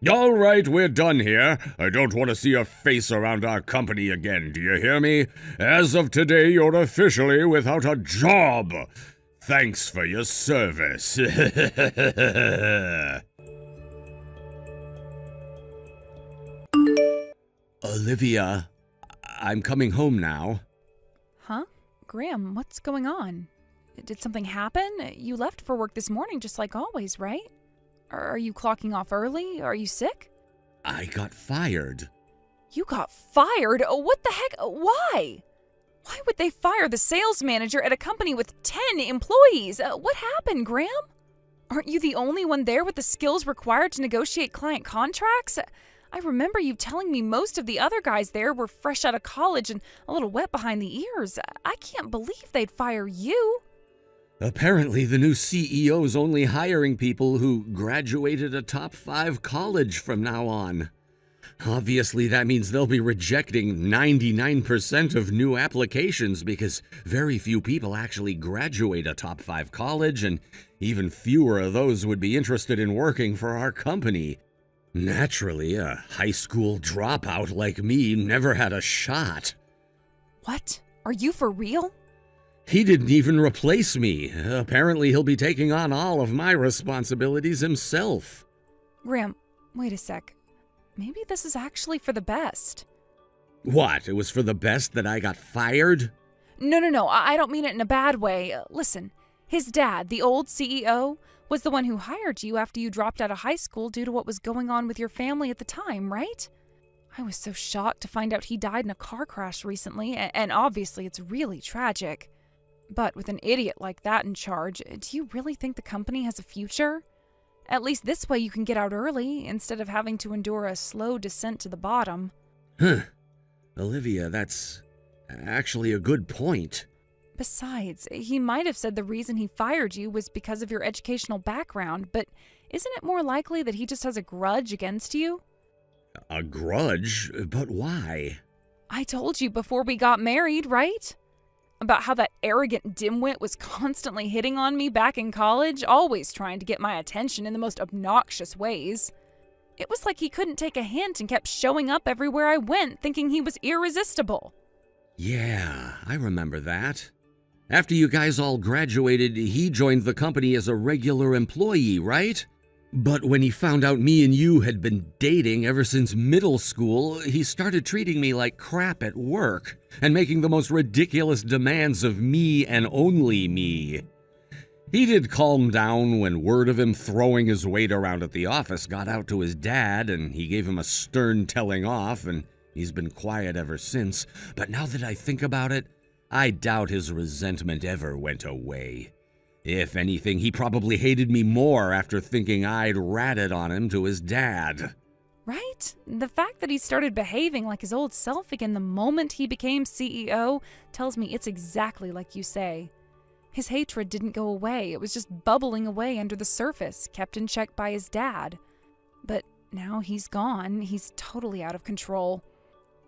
All right, we're done here. I don't want to see your face around our company again, do you hear me? As of today, you're officially without a job. Thanks for your service. Olivia, I'm coming home now. Huh? Graham, what's going on? Did something happen? You left for work this morning just like always, right? Are you clocking off early? Are you sick? I got fired. You got fired? What the heck? Why? Why would they fire the sales manager at a company with 10 employees? What happened, Graham? Aren't you the only one there with the skills required to negotiate client contracts? I remember you telling me most of the other guys there were fresh out of college and a little wet behind the ears. I can't believe they'd fire you. Apparently, the new CEO's only hiring people who graduated a top 5 college from now on. Obviously, that means they'll be rejecting 99% of new applications because very few people actually graduate a top 5 college, and even fewer of those would be interested in working for our company. Naturally, a high school dropout like me never had a shot. What? Are you for real? He didn't even replace me. Apparently, he'll be taking on all of my responsibilities himself. Graham, wait a sec. Maybe this is actually for the best. What? It was for the best that I got fired? No, I don't mean it in a bad way. Listen, his dad, the old CEO, was the one who hired you after you dropped out of high school due to what was going on with your family at the time, right? I was so shocked to find out he died in a car crash recently, and obviously it's really tragic. But with an idiot like that in charge, do you really think the company has a future? At least this way you can get out early, instead of having to endure a slow descent to the bottom. Olivia, that's actually a good point. Besides, he might have said the reason he fired you was because of your educational background, but isn't it more likely that he just has a grudge against you? A grudge? But why? I told you before we got married, right? About how that arrogant dimwit was constantly hitting on me back in college, always trying to get my attention in the most obnoxious ways. It was like he couldn't take a hint and kept showing up everywhere I went, thinking he was irresistible. Yeah, I remember that. After you guys all graduated, he joined the company as a regular employee, right? But when he found out me and you had been dating ever since middle school, he started treating me like crap at work and making the most ridiculous demands of me and only me. He did calm down when word of him throwing his weight around at the office got out to his dad, and he gave him a stern telling off, and he's been quiet ever since. But now that I think about it, I doubt his resentment ever went away. If anything, he probably hated me more after thinking I'd ratted on him to his dad. Right? The fact that he started behaving like his old self again the moment he became CEO tells me it's exactly like you say. His hatred didn't go away. It was just bubbling away under the surface, kept in check by his dad. But now he's gone. He's totally out of control.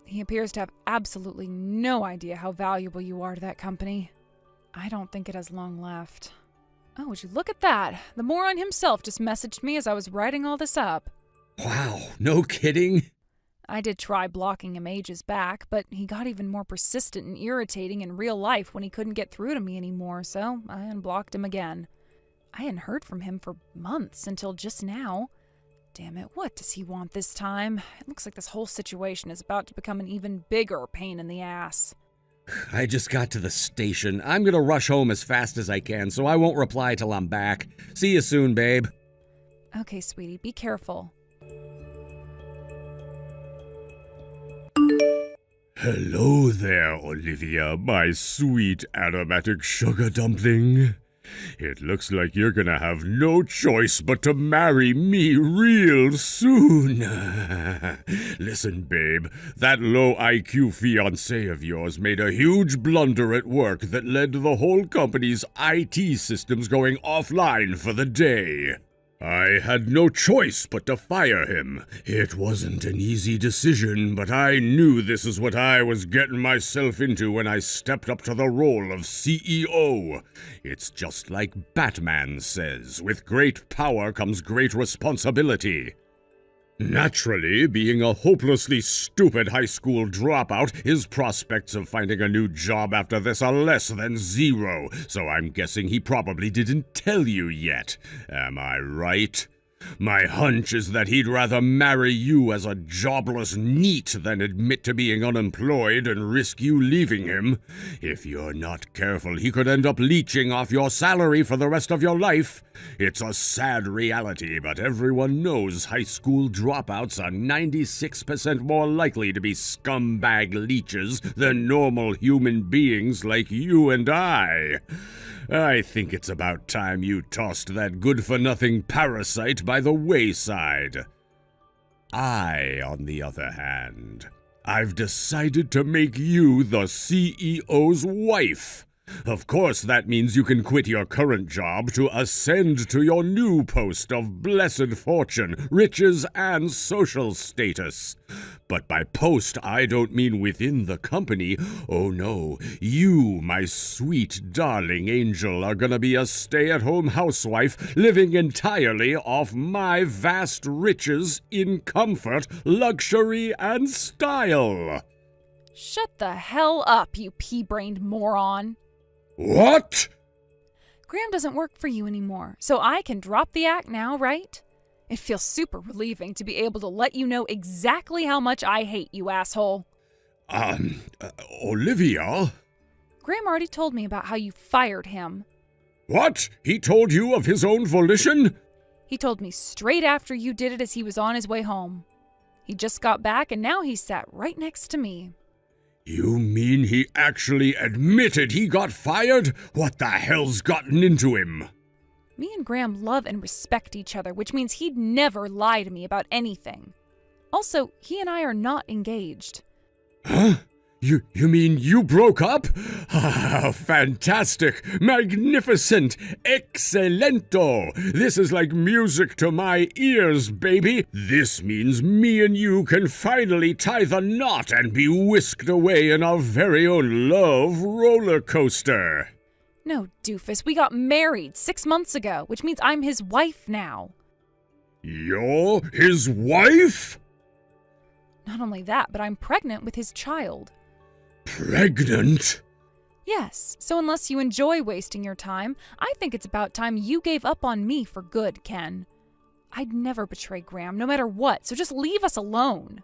He appears to have absolutely no idea how valuable you are to that company. I don't think it has long left. Oh, would you look at that? The moron himself just messaged me as I was writing all this up. Wow, no kidding? I did try blocking him ages back, but he got even more persistent and irritating in real life when he couldn't get through to me anymore, so I unblocked him again. I hadn't heard from him for months until just now. Damn it, what does he want this time? It looks like this whole situation is about to become an even bigger pain in the ass. I just got to the station. I'm gonna rush home as fast as I can, so I won't reply till I'm back. See you soon, babe. Okay, sweetie, be careful. Hello there, Olivia, my sweet aromatic sugar dumpling. It looks like you're gonna have no choice but to marry me real soon. Listen, babe, that low IQ fiancé of yours made a huge blunder at work that led to the whole company's IT systems going offline for the day. I had no choice but to fire him. It wasn't an easy decision, but I knew this is what I was getting myself into when I stepped up to the role of CEO. It's just like Batman says, with great power comes great responsibility. Naturally, being a hopelessly stupid high school dropout, his prospects of finding a new job after this are less than zero, so I'm guessing he probably didn't tell you yet. Am I right? My hunch is that he'd rather marry you as a jobless NEET than admit to being unemployed and risk you leaving him. If you're not careful, he could end up leeching off your salary for the rest of your life. It's a sad reality, but everyone knows high school dropouts are 96% more likely to be scumbag leeches than normal human beings like you and I. I think it's about time you tossed that good-for-nothing parasite by the wayside. I, on the other hand, I've decided to make you the CEO's wife. Of course, that means you can quit your current job to ascend to your new post of blessed fortune, riches, and social status. But by post, I don't mean within the company. Oh no, you, my sweet darling angel, are gonna be a stay-at-home housewife living entirely off my vast riches in comfort, luxury, and style. Shut the hell up, you pea-brained moron. What? Graham doesn't work for you anymore, so I can drop the act now, right? It feels super relieving to be able to let you know exactly how much I hate you, asshole. Olivia? Graham already told me about how you fired him. What? He told you of his own volition? He told me straight after you did it as he was on his way home. He just got back and now he sat right next to me. You mean he actually admitted he got fired? What the hell's gotten into him? Me and Graham love and respect each other, which means he'd never lie to me about anything. Also, he and I are not engaged. Huh? You mean you broke up? Ah, fantastic, magnificent, excelento. This is like music to my ears, baby. This means me and you can finally tie the knot and be whisked away in our very own love roller coaster. No, doofus, we got married 6 months ago, which means I'm his wife now. You're his wife? Not only that, but I'm pregnant with his child. Pregnant? Yes, so unless you enjoy wasting your time, I think it's about time you gave up on me for good, Ken. I'd never betray Graham, no matter what, so just leave us alone.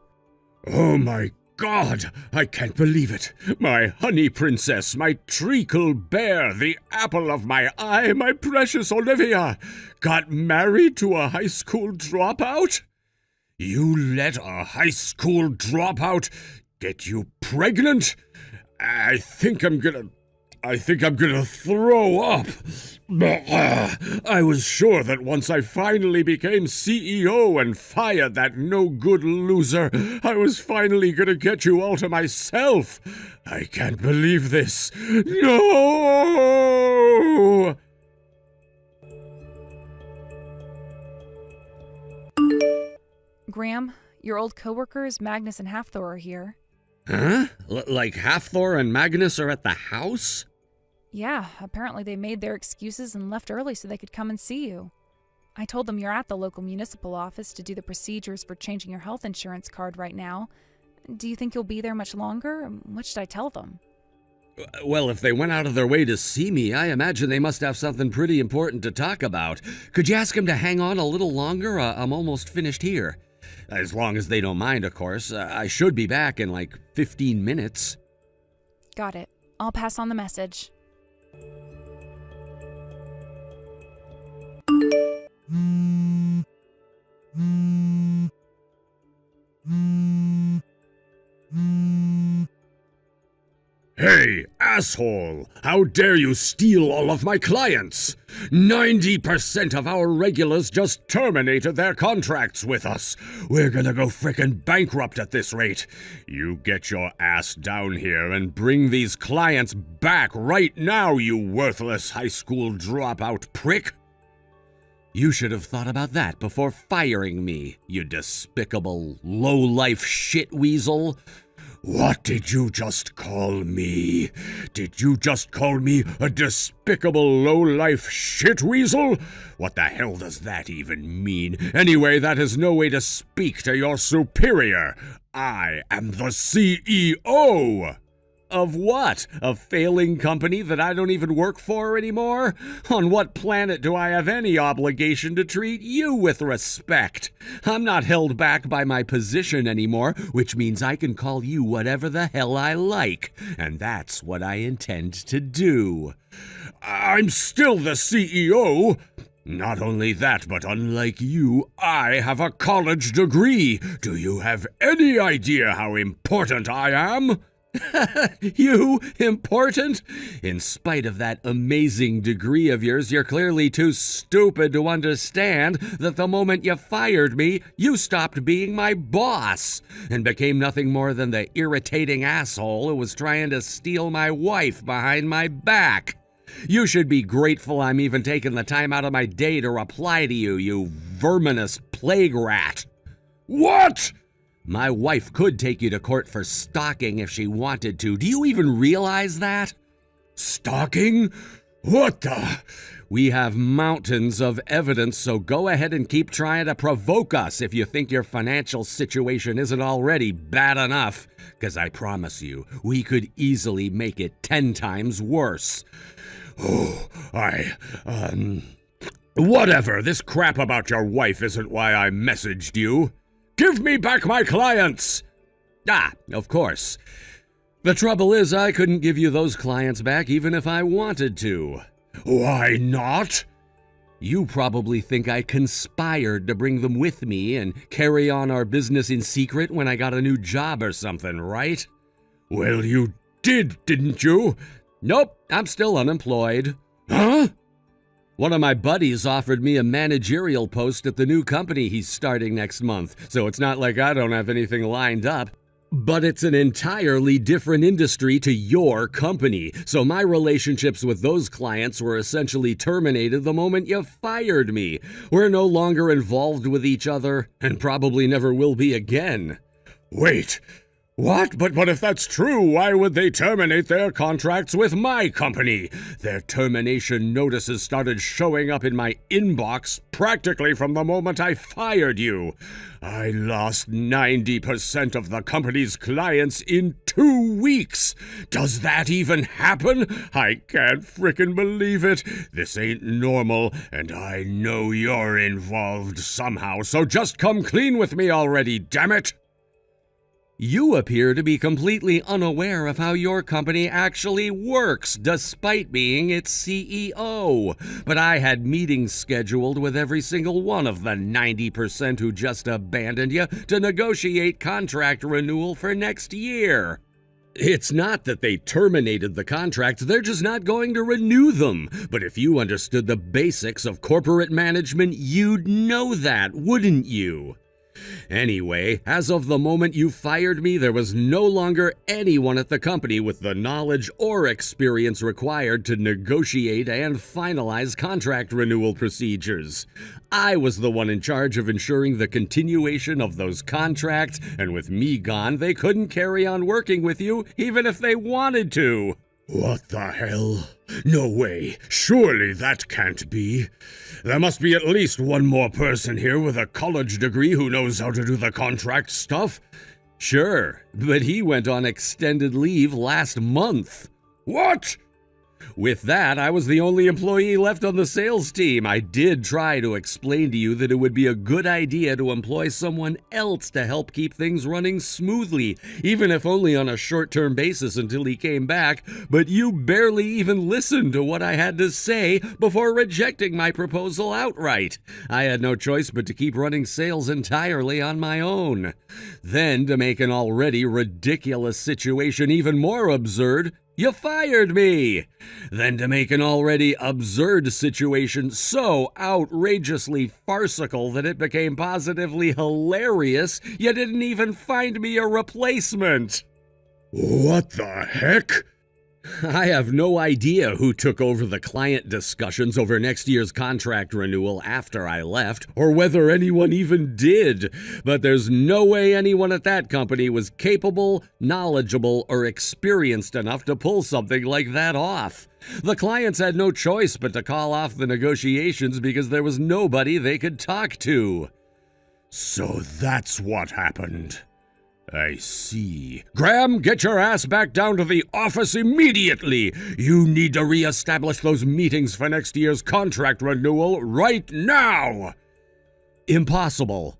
Oh my God, I can't believe it. My honey princess, my treacle bear, the apple of my eye, my precious Olivia, got married to a high school dropout? You let a high school dropout get you pregnant? I think I'm gonna throw up. I was sure that once I finally became CEO and fired that no-good loser, I was finally gonna get you all to myself. I can't believe this. No! Graham, your old coworkers Magnus and Hafthor are here. Huh? Like Hafthor and Magnus are at the house? Yeah, apparently they made their excuses and left early so they could come and see you. I told them you're at the local municipal office to do the procedures for changing your health insurance card right now. Do you think you'll be there much longer? What should I tell them? Well, if they went out of their way to see me, I imagine they must have something pretty important to talk about. Could you ask them to hang on a little longer? I'm almost finished here. As long as they don't mind, of course. I should be back in like 15 minutes. Got it. I'll pass on the message. Hey, asshole! How dare you steal all of my clients? 90% of our regulars just terminated their contracts with us. We're gonna go frickin' bankrupt at this rate. You get your ass down here and bring these clients back right now, you worthless high school dropout prick. You should have thought about that before firing me, you despicable, low-life shit-weasel. What did you just call me? Did you just call me a despicable low-life shitweasel? What the hell does that even mean? Anyway, that is no way to speak to your superior. I am the CEO. Of what? A failing company that I don't even work for anymore? On what planet do I have any obligation to treat you with respect? I'm not held back by my position anymore, which means I can call you whatever the hell I like. And that's what I intend to do. I'm still the CEO. Not only that, but unlike you, I have a college degree. Do you have any idea how important I am? You important? In spite of that amazing degree of yours, you're clearly too stupid to understand that the moment you fired me, you stopped being my boss and became nothing more than the irritating asshole who was trying to steal my wife behind my back. You should be grateful I'm even taking the time out of my day to reply to you, you verminous plague rat. What? My wife could take you to court for stalking if she wanted to. Do you even realize that? Stalking? What the? We have mountains of evidence, so go ahead and keep trying to provoke us if you think your financial situation isn't already bad enough. 'Cause I promise you, we could easily make it 10 times worse. Oh, whatever. This crap about your wife isn't why I messaged you. Give me back my clients! Ah, of course. The trouble is, I couldn't give you those clients back even if I wanted to. Why not? You probably think I conspired to bring them with me and carry on our business in secret when I got a new job or something, right? Well, you did, didn't you? Nope, I'm still unemployed. Huh? One of my buddies offered me a managerial post at the new company he's starting next month, so it's not like I don't have anything lined up. But it's an entirely different industry to your company, so my relationships with those clients were essentially terminated the moment you fired me. We're no longer involved with each other, and probably never will be again. Wait, what? But if that's true, why would they terminate their contracts with my company? Their termination notices started showing up in my inbox practically from the moment I fired you. I lost 90% of the company's clients in 2 weeks. Does that even happen? I can't frickin' believe it. This ain't normal, and I know you're involved somehow, so just come clean with me already, damn it! You appear to be completely unaware of how your company actually works, despite being its CEO. But I had meetings scheduled with every single one of the 90% who just abandoned you to negotiate contract renewal for next year. It's not that they terminated the contracts, they're just not going to renew them. But if you understood the basics of corporate management, you'd know that, wouldn't you? Anyway, as of the moment you fired me, there was no longer anyone at the company with the knowledge or experience required to negotiate and finalize contract renewal procedures. I was the one in charge of ensuring the continuation of those contracts, and with me gone, they couldn't carry on working with you even if they wanted to. What the hell? No way. Surely that can't be. There must be at least one more person here with a college degree who knows how to do the contract stuff. Sure, but he went on extended leave last month. What? With that, I was the only employee left on the sales team. I did try to explain to you that it would be a good idea to employ someone else to help keep things running smoothly, even if only on a short-term basis until he came back, but you barely even listened to what I had to say before rejecting my proposal outright. I had no choice but to keep running sales entirely on my own. Then, to make an already ridiculous situation even more absurd, you fired me! Then to make an already absurd situation so outrageously farcical that it became positively hilarious, you didn't even find me a replacement! What the heck? I have no idea who took over the client discussions over next year's contract renewal after I left, or whether anyone even did, but there's no way anyone at that company was capable, knowledgeable, or experienced enough to pull something like that off. The clients had no choice but to call off the negotiations because there was nobody they could talk to. So that's what happened. I see. Graham, get your ass back down to the office immediately. You need to re-establish those meetings for next year's contract renewal right now. Impossible.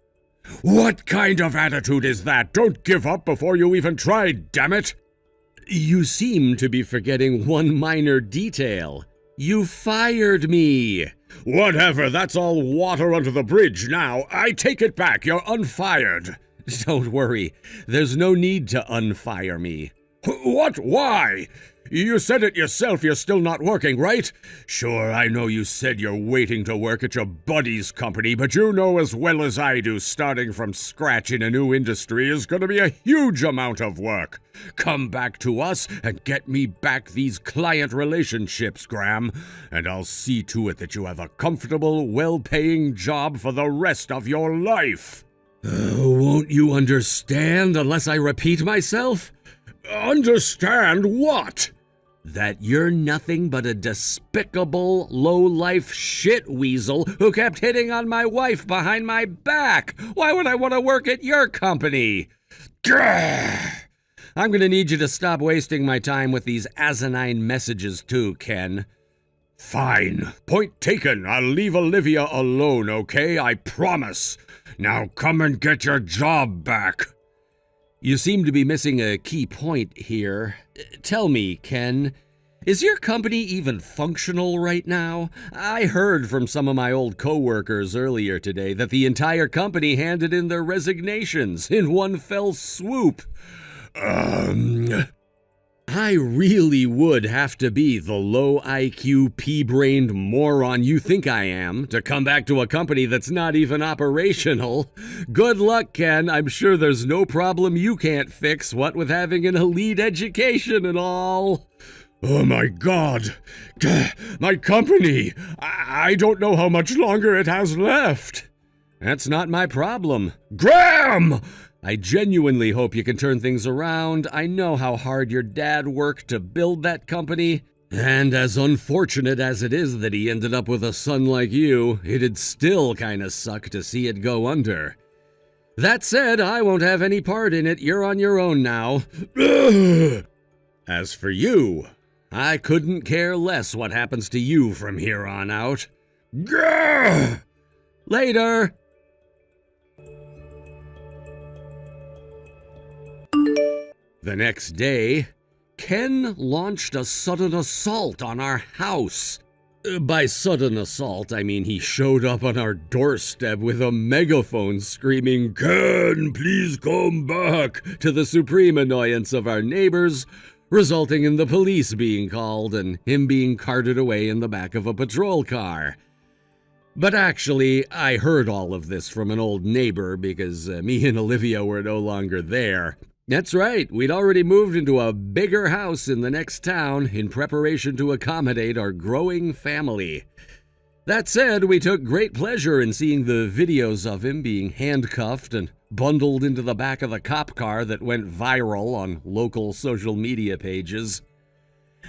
What kind of attitude is that? Don't give up before you even try, damn it. You seem to be forgetting one minor detail. You fired me. Whatever, that's all water under the bridge now. I take it back, you're unfired. Don't worry, there's no need to unfire me. What? Why? You said it yourself, you're still not working, right? Sure, I know you said you're waiting to work at your buddy's company, but you know as well as I do starting from scratch in a new industry is going to be a huge amount of work. Come back to us and get me back these client relationships, Graham, and I'll see to it that you have a comfortable, well-paying job for the rest of your life. Won't you understand unless I repeat myself? Understand what? That you're nothing but a despicable, low-life shit weasel who kept hitting on my wife behind my back. Why would I want to work at your company? Grr! I'm gonna need you to stop wasting my time with these asinine messages too, Ken. Fine. Point taken. I'll leave Olivia alone, okay? I promise. Now come and get your job back. You seem to be missing a key point here. Tell me, Ken, is your company even functional right now? I heard from some of my old coworkers earlier today that the entire company handed in their resignations in one fell swoop. I really would have to be the low IQ, pea-brained moron you think I am to come back to a company that's not even operational. Good luck, Ken. I'm sure there's no problem you can't fix, what with having an elite education and all. Oh my God! My company! I don't know how much longer it has left! That's not my problem. Graham! I genuinely hope you can turn things around. I know how hard your dad worked to build that company. And as unfortunate as it is that he ended up with a son like you, it'd still kinda suck to see it go under. That said, I won't have any part in it. You're on your own now. As for you, I couldn't care less what happens to you from here on out. Gah! Later! The next day, Ken launched a sudden assault on our house. By sudden assault, I mean he showed up on our doorstep with a megaphone screaming, "Ken, please come back," to the supreme annoyance of our neighbors, resulting in the police being called and him being carted away in the back of a patrol car. But actually, I heard all of this from an old neighbor because me and Olivia were no longer there. That's right, we'd already moved into a bigger house in the next town in preparation to accommodate our growing family. That said, we took great pleasure in seeing the videos of him being handcuffed and bundled into the back of the cop car that went viral on local social media pages.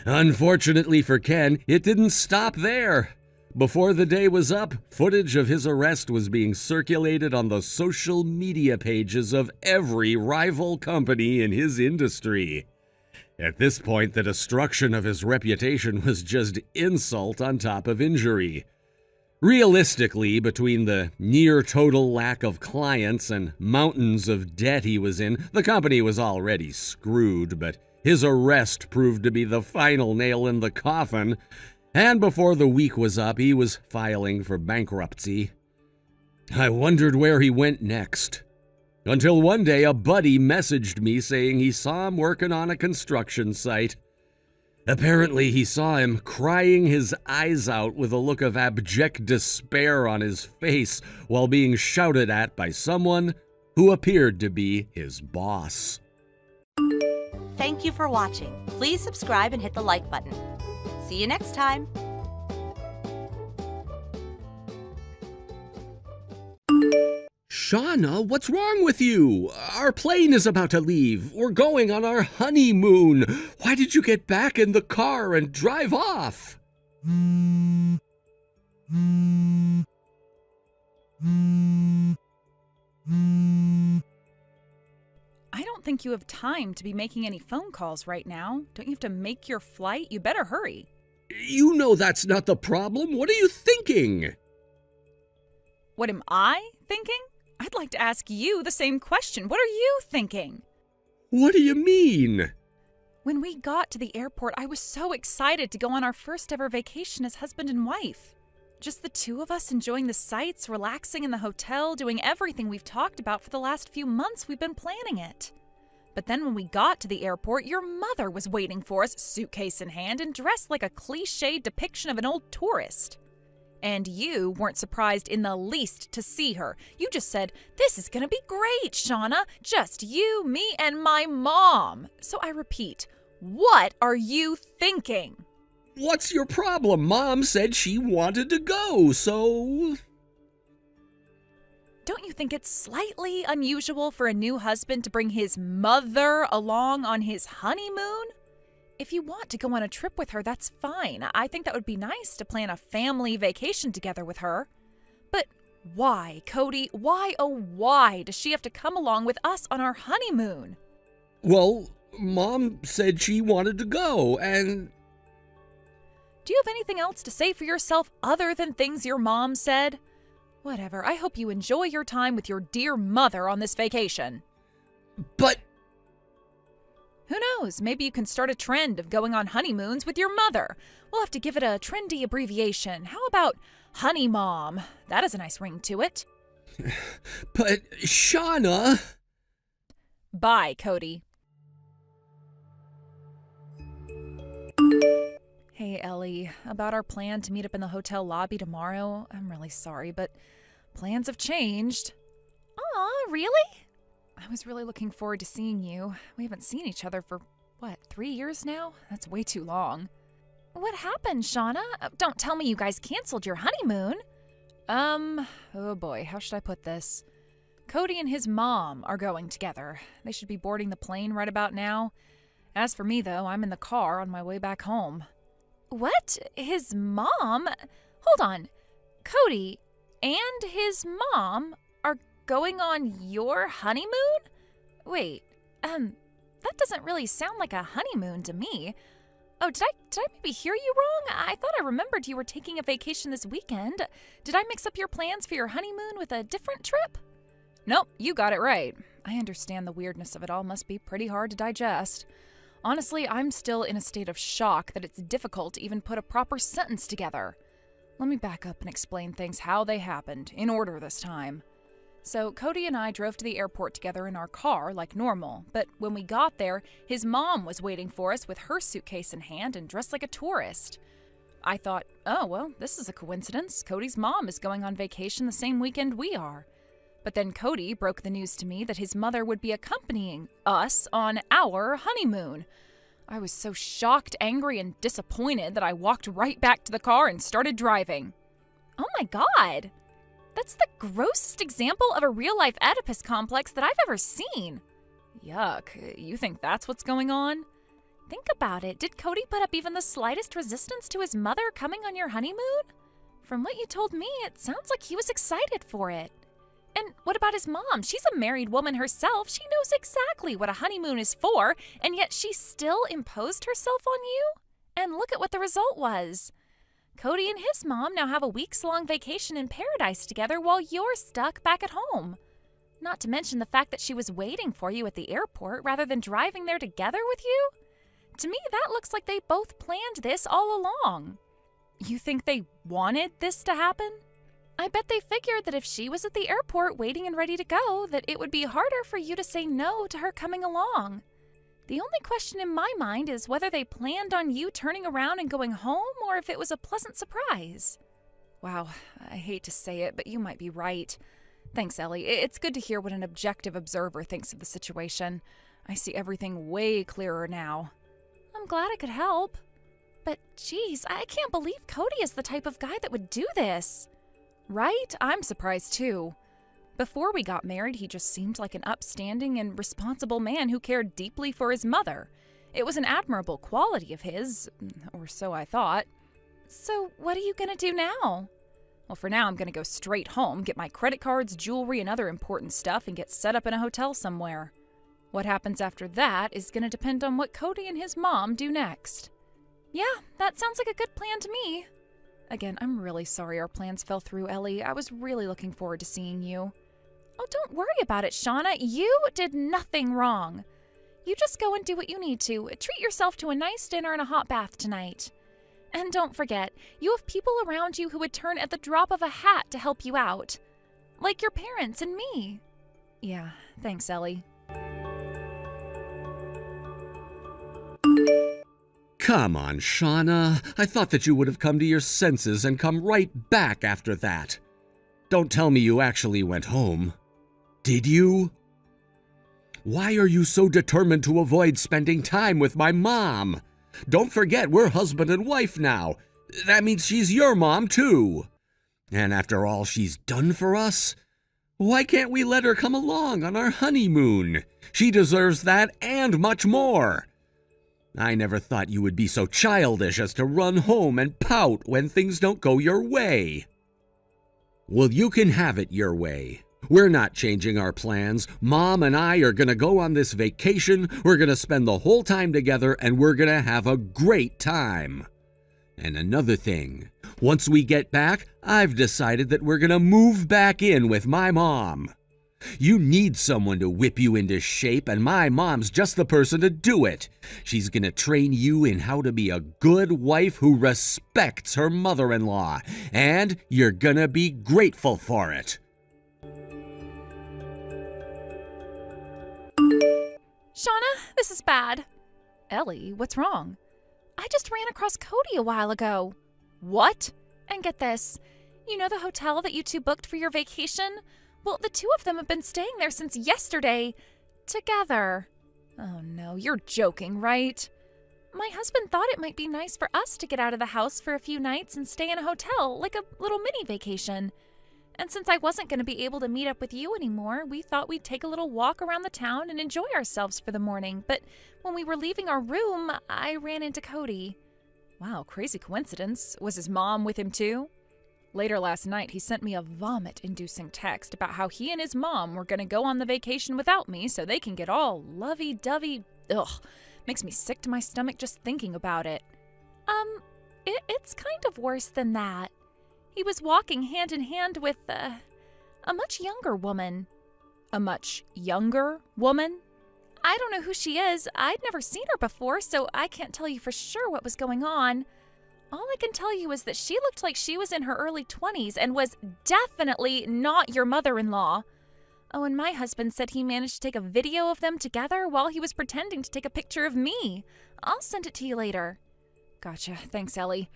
Unfortunately for Ken, it didn't stop there. Before the day was up, footage of his arrest was being circulated on the social media pages of every rival company in his industry. At this point, the destruction of his reputation was just insult on top of injury. Realistically, between the near-total lack of clients and mountains of debt he was in, the company was already screwed, but his arrest proved to be the final nail in the coffin. And before the week was up, he was filing for bankruptcy. I wondered where he went next. Until one day, a buddy messaged me saying he saw him working on a construction site. Apparently, he saw him crying his eyes out with a look of abject despair on his face while being shouted at by someone who appeared to be his boss. Thank you for watching. Please subscribe and hit the like button. See you next time. Shauna, what's wrong with you? Our plane is about to leave. We're going on our honeymoon. Why did you get back in the car and drive off? I don't think you have time to be making any phone calls right now. Don't you have to make your flight? You better hurry. You know that's not the problem. What are you thinking? What am I thinking? I'd like to ask you the same question. What are you thinking? What do you mean? When we got to the airport, I was so excited to go on our first ever vacation as husband and wife. Just the two of us enjoying the sights, relaxing in the hotel, doing everything we've talked about for the last few months we've been planning it. But then when we got to the airport, your mother was waiting for us, suitcase in hand, and dressed like a cliched depiction of an old tourist. And you weren't surprised in the least to see her. You just said, "This is gonna be great, Shauna. Just you, me, and my mom." So I repeat, what are you thinking? What's your problem? Mom said she wanted to go, so... Don't you think it's slightly unusual for a new husband to bring his mother along on his honeymoon? If you want to go on a trip with her, that's fine. I think that would be nice to plan a family vacation together with her. But why, Cody? Why, oh why does she have to come along with us on our honeymoon? Well, Mom said she wanted to go, and... Do you have anything else to say for yourself other than things your mom said? Whatever, I hope you enjoy your time with your dear mother on this vacation. But Who knows? Maybe you can start a trend of going on honeymoons with your mother. We'll have to give it a trendy abbreviation. How about Honey Mom? That has a nice ring to it. But, Shauna... Bye, Cody. Hey, Ellie. About our plan to meet up in the hotel lobby tomorrow, I'm really sorry, but plans have changed. Aw, really? I was really looking forward to seeing you. We haven't seen each other for, 3 years now? That's way too long. What happened, Shauna? Don't tell me you guys canceled your honeymoon. Oh boy, how should I put this? Cody and his mom are going together. They should be boarding the plane right about now. As for me, though, I'm in the car on my way back home. What? His mom? Hold on. Cody and his mom are going on your honeymoon? Wait, that doesn't really sound like a honeymoon to me. Oh, did I maybe hear you wrong? I thought I remembered you were taking a vacation this weekend. Did I mix up your plans for your honeymoon with a different trip? Nope, you got it right. I understand the weirdness of it all must be pretty hard to digest. Honestly, I'm still in a state of shock that it's difficult to even put a proper sentence together. Let me back up and explain things how they happened, in order this time. So, Cody and I drove to the airport together in our car like normal, but when we got there, his mom was waiting for us with her suitcase in hand and dressed like a tourist. I thought, oh, well, this is a coincidence. Cody's mom is going on vacation the same weekend we are. But then Cody broke the news to me that his mother would be accompanying us on our honeymoon. I was so shocked, angry, and disappointed that I walked right back to the car and started driving. Oh my God! That's the grossest example of a real-life Oedipus complex that I've ever seen. Yuck. You think that's what's going on? Think about it. Did Cody put up even the slightest resistance to his mother coming on your honeymoon? From what you told me, it sounds like he was excited for it. And what about his mom? She's a married woman herself. She knows exactly what a honeymoon is for, and yet she still imposed herself on you? And look at what the result was. Cody and his mom now have a weeks-long vacation in paradise together while you're stuck back at home. Not to mention the fact that she was waiting for you at the airport rather than driving there together with you. To me, that looks like they both planned this all along. You think they wanted this to happen? I bet they figured that if she was at the airport waiting and ready to go, that it would be harder for you to say no to her coming along. The only question in my mind is whether they planned on you turning around and going home or if it was a pleasant surprise. Wow, I hate to say it, but you might be right. Thanks, Ellie. It's good to hear what an objective observer thinks of the situation. I see everything way clearer now. I'm glad I could help. But geez, I can't believe Cody is the type of guy that would do this. Right? I'm surprised too. Before we got married, he just seemed like an upstanding and responsible man who cared deeply for his mother. It was an admirable quality of his, or so I thought. So what are you gonna do now? Well, for now, I'm gonna go straight home, get my credit cards, jewelry, and other important stuff, and get set up in a hotel somewhere. What happens after that is gonna depend on what Cody and his mom do next. Yeah, that sounds like a good plan to me. Again, I'm really sorry our plans fell through, Ellie. I was really looking forward to seeing you. Oh, don't worry about it, Shauna. You did nothing wrong. You just go and do what you need to. Treat yourself to a nice dinner and a hot bath tonight. And don't forget, you have people around you who would turn at the drop of a hat to help you out. Like your parents and me. Yeah, thanks, Ellie. Come on, Shauna. I thought that you would have come to your senses and come right back after that. Don't tell me you actually went home. Did you? Why are you so determined to avoid spending time with my mom? Don't forget, we're husband and wife now. That means she's your mom, too. And after all she's done for us, why can't we let her come along on our honeymoon? She deserves that and much more. I never thought you would be so childish as to run home and pout when things don't go your way. Well, you can have it your way. We're not changing our plans. Mom and I are going to go on this vacation. We're going to spend the whole time together, and we're going to have a great time. And another thing, once we get back, I've decided that we're going to move back in with my mom. You need someone to whip you into shape, and my mom's just the person to do it. She's gonna train you in how to be a good wife who respects her mother-in-law, and you're gonna be grateful for it. Shauna, this is bad. Ellie, what's wrong? I just ran across Cody a while ago. What? And get this. You know the hotel that you two booked for your vacation? Well, the two of them have been staying there since yesterday. Together. Oh no, you're joking, right? My husband thought it might be nice for us to get out of the house for a few nights and stay in a hotel, like a little mini vacation. And since I wasn't going to be able to meet up with you anymore, we thought we'd take a little walk around the town and enjoy ourselves for the morning. But when we were leaving our room, I ran into Cody. Wow, crazy coincidence. Was his mom with him too? Later last night, he sent me a vomit-inducing text about how he and his mom were going to go on the vacation without me so they can get all lovey-dovey. Ugh, makes me sick to my stomach just thinking about it. It's kind of worse than that. He was walking hand in hand with, a much younger woman. A much younger woman? I don't know who she is. I'd never seen her before, so I can't tell you for sure what was going on. All I can tell you is that she looked like she was in her early 20s and was definitely not your mother-in-law. Oh, and my husband said he managed to take a video of them together while he was pretending to take a picture of me. I'll send it to you later. Gotcha. Thanks, Ellie.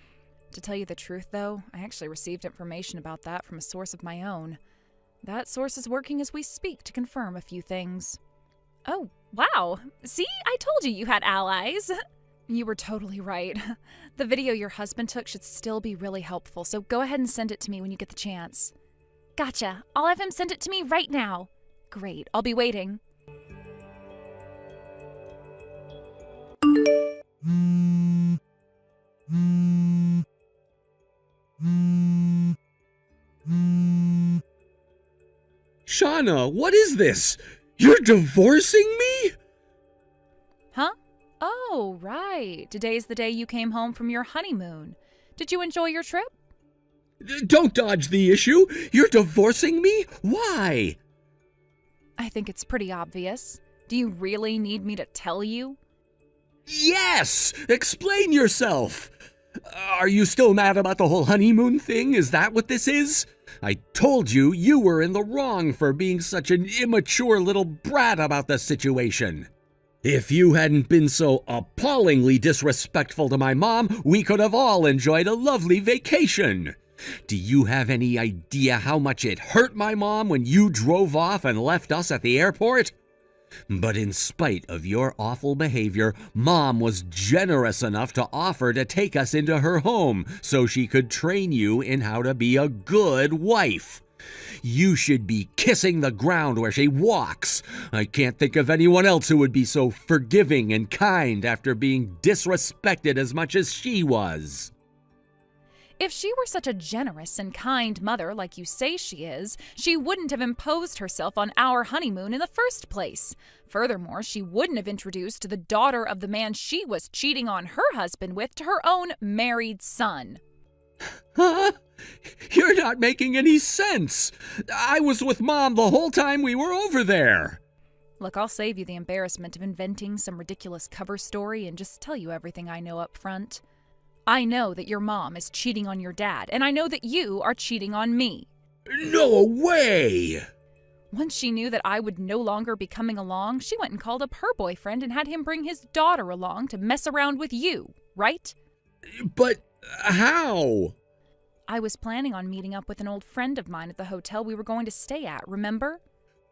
To tell you the truth, though, I actually received information about that from a source of my own. That source is working as we speak to confirm a few things. Oh, wow. See? I told you had allies. You were totally right. The video your husband took should still be really helpful, so go ahead and send it to me when you get the chance. Gotcha. I'll have him send it to me right now. Great. I'll be waiting. Shauna, what is this? You're divorcing me? Huh? Oh, right. Today's the day you came home from your honeymoon. Did you enjoy your trip? Don't dodge the issue. You're divorcing me? Why? I think it's pretty obvious. Do you really need me to tell you? Yes! Explain yourself! Are you still mad about the whole honeymoon thing? Is that what this is? I told you you were in the wrong for being such an immature little brat about the situation. If you hadn't been so appallingly disrespectful to my mom, we could have all enjoyed a lovely vacation. Do you have any idea how much it hurt my mom when you drove off and left us at the airport? But in spite of your awful behavior, Mom was generous enough to offer to take us into her home so she could train you in how to be a good wife. You should be kissing the ground where she walks. I can't think of anyone else who would be so forgiving and kind after being disrespected as much as she was. If she were such a generous and kind mother like you say she is, she wouldn't have imposed herself on our honeymoon in the first place. Furthermore, she wouldn't have introduced the daughter of the man she was cheating on her husband with to her own married son. Huh? You're not making any sense. I was with Mom the whole time we were over there. Look, I'll save you the embarrassment of inventing some ridiculous cover story and just tell you everything I know up front. I know that your mom is cheating on your dad, and I know that you are cheating on me. No way! Once she knew that I would no longer be coming along, she went and called up her boyfriend and had him bring his daughter along to mess around with you, right? But how? I was planning on meeting up with an old friend of mine at the hotel we were going to stay at, remember?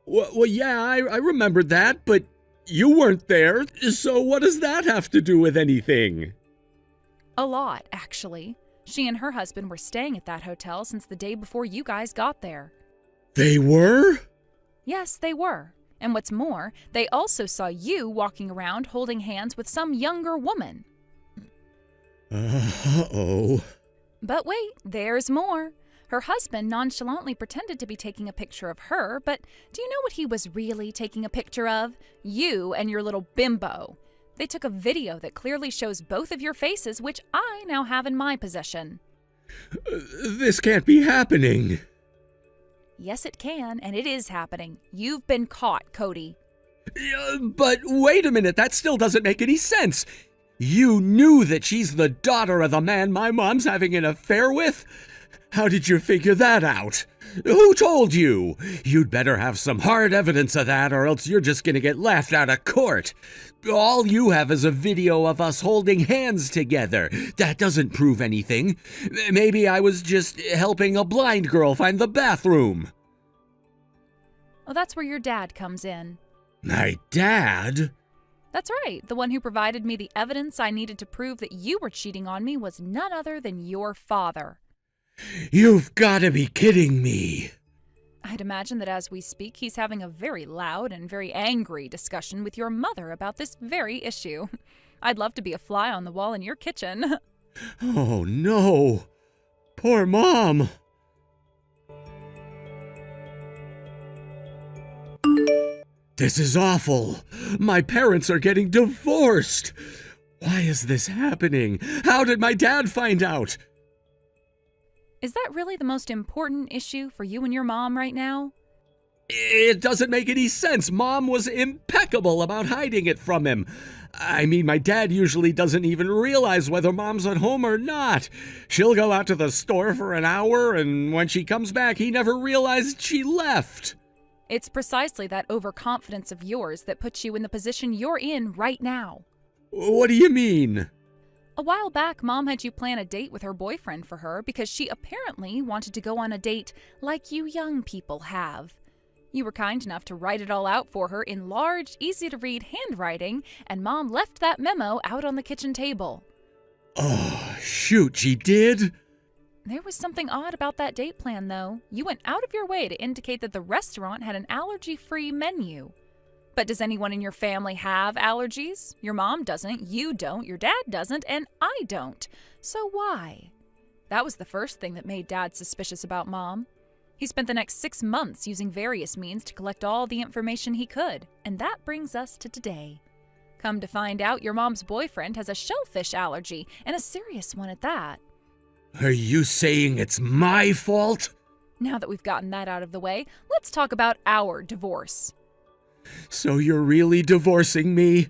Well, yeah, I remembered that, but you weren't there, so what does that have to do with anything? A lot, actually. She and her husband were staying at that hotel since the day before you guys got there. They were? Yes, they were. And what's more, they also saw you walking around holding hands with some younger woman. Uh-oh. But wait, there's more. Her husband nonchalantly pretended to be taking a picture of her, but do you know what he was really taking a picture of? You and your little bimbo. They took a video that clearly shows both of your faces, which I now have in my possession. This can't be happening. Yes, it can, and it is happening. You've been caught, Cody. But wait a minute, that still doesn't make any sense. You knew that she's the daughter of the man my mom's having an affair with? How did you figure that out? Who told you? You'd better have some hard evidence of that, or else you're just gonna get laughed out of court. All you have is a video of us holding hands together. That doesn't prove anything. Maybe I was just helping a blind girl find the bathroom. Oh, that's where your dad comes in. My dad? That's right. The one who provided me the evidence I needed to prove that you were cheating on me was none other than your father. You've got to be kidding me. I'd imagine that as we speak, he's having a very loud and very angry discussion with your mother about this very issue. I'd love to be a fly on the wall in your kitchen. Oh, no. Poor Mom. This is awful. My parents are getting divorced. Why is this happening? How did my dad find out? Is that really the most important issue for you and your mom right now? It doesn't make any sense. Mom was impeccable about hiding it from him. I mean, my dad usually doesn't even realize whether Mom's at home or not. She'll go out to the store for an hour, and when she comes back, he never realized she left. It's precisely that overconfidence of yours that puts you in the position you're in right now. What do you mean? A while back, Mom had you plan a date with her boyfriend for her because she apparently wanted to go on a date like you young people have. You were kind enough to write it all out for her in large, easy-to-read handwriting, and Mom left that memo out on the kitchen table. Oh, shoot, she did? There was something odd about that date plan, though. You went out of your way to indicate that the restaurant had an allergy-free menu. But does anyone in your family have allergies? Your mom doesn't, you don't, your dad doesn't, and I don't. So why? That was the first thing that made Dad suspicious about Mom. He spent the next 6 months using various means to collect all the information he could, and that brings us to today. Come to find out, your mom's boyfriend has a shellfish allergy, and a serious one at that. Are you saying it's my fault? Now that we've gotten that out of the way, let's talk about our divorce. So you're really divorcing me?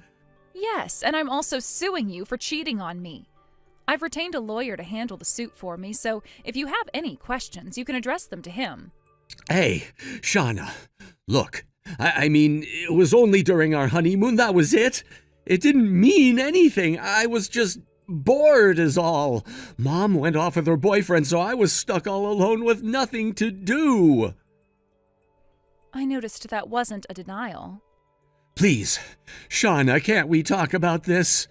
Yes, and I'm also suing you for cheating on me. I've retained a lawyer to handle the suit for me, so if you have any questions, you can address them to him. Hey, Shauna, look, I mean, it was only during our honeymoon, that was it. It didn't mean anything. I was just bored is all. Mom went off with her boyfriend, so I was stuck all alone with nothing to do. I noticed that wasn't a denial. Please, Shauna, can't we talk about this?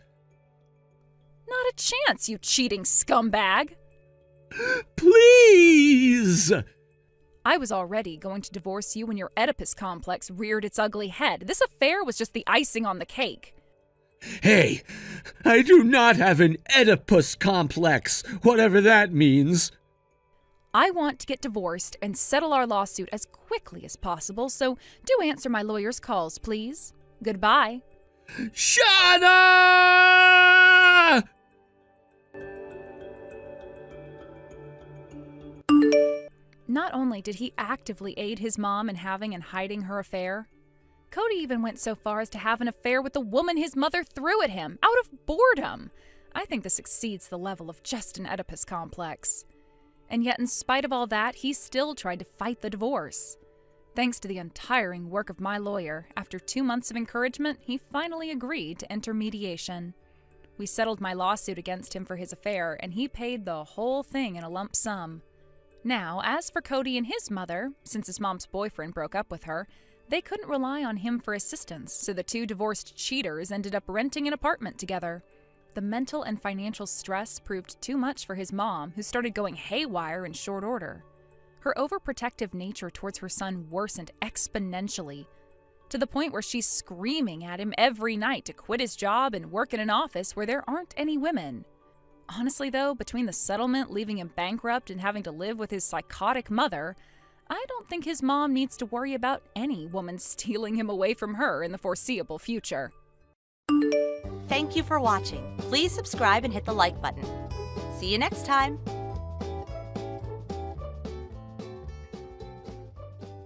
Not a chance, you cheating scumbag! Please! I was already going to divorce you when your Oedipus complex reared its ugly head. This affair was just the icing on the cake. Hey, I do not have an Oedipus complex, whatever that means. I want to get divorced and settle our lawsuit as quickly as possible, so do answer my lawyer's calls, please. Goodbye. Shauna! Not only did he actively aid his mom in having and hiding her affair, Cody even went so far as to have an affair with the woman his mother threw at him, out of boredom. I think this exceeds the level of just an Oedipus complex. And yet, in spite of all that, he still tried to fight the divorce. Thanks to the untiring work of my lawyer, after 2 months of encouragement, he finally agreed to enter mediation. We settled my lawsuit against him for his affair, and he paid the whole thing in a lump sum. Now, as for Cody and his mother, since his mom's boyfriend broke up with her, they couldn't rely on him for assistance, so the two divorced cheaters ended up renting an apartment together. The mental and financial stress proved too much for his mom, who started going haywire in short order. Her overprotective nature towards her son worsened exponentially, to the point where she's screaming at him every night to quit his job and work in an office where there aren't any women. Honestly, though, between the settlement leaving him bankrupt and having to live with his psychotic mother, I don't think his mom needs to worry about any woman stealing him away from her in the foreseeable future. Thank you for watching. Please subscribe and hit the like button. See you next time.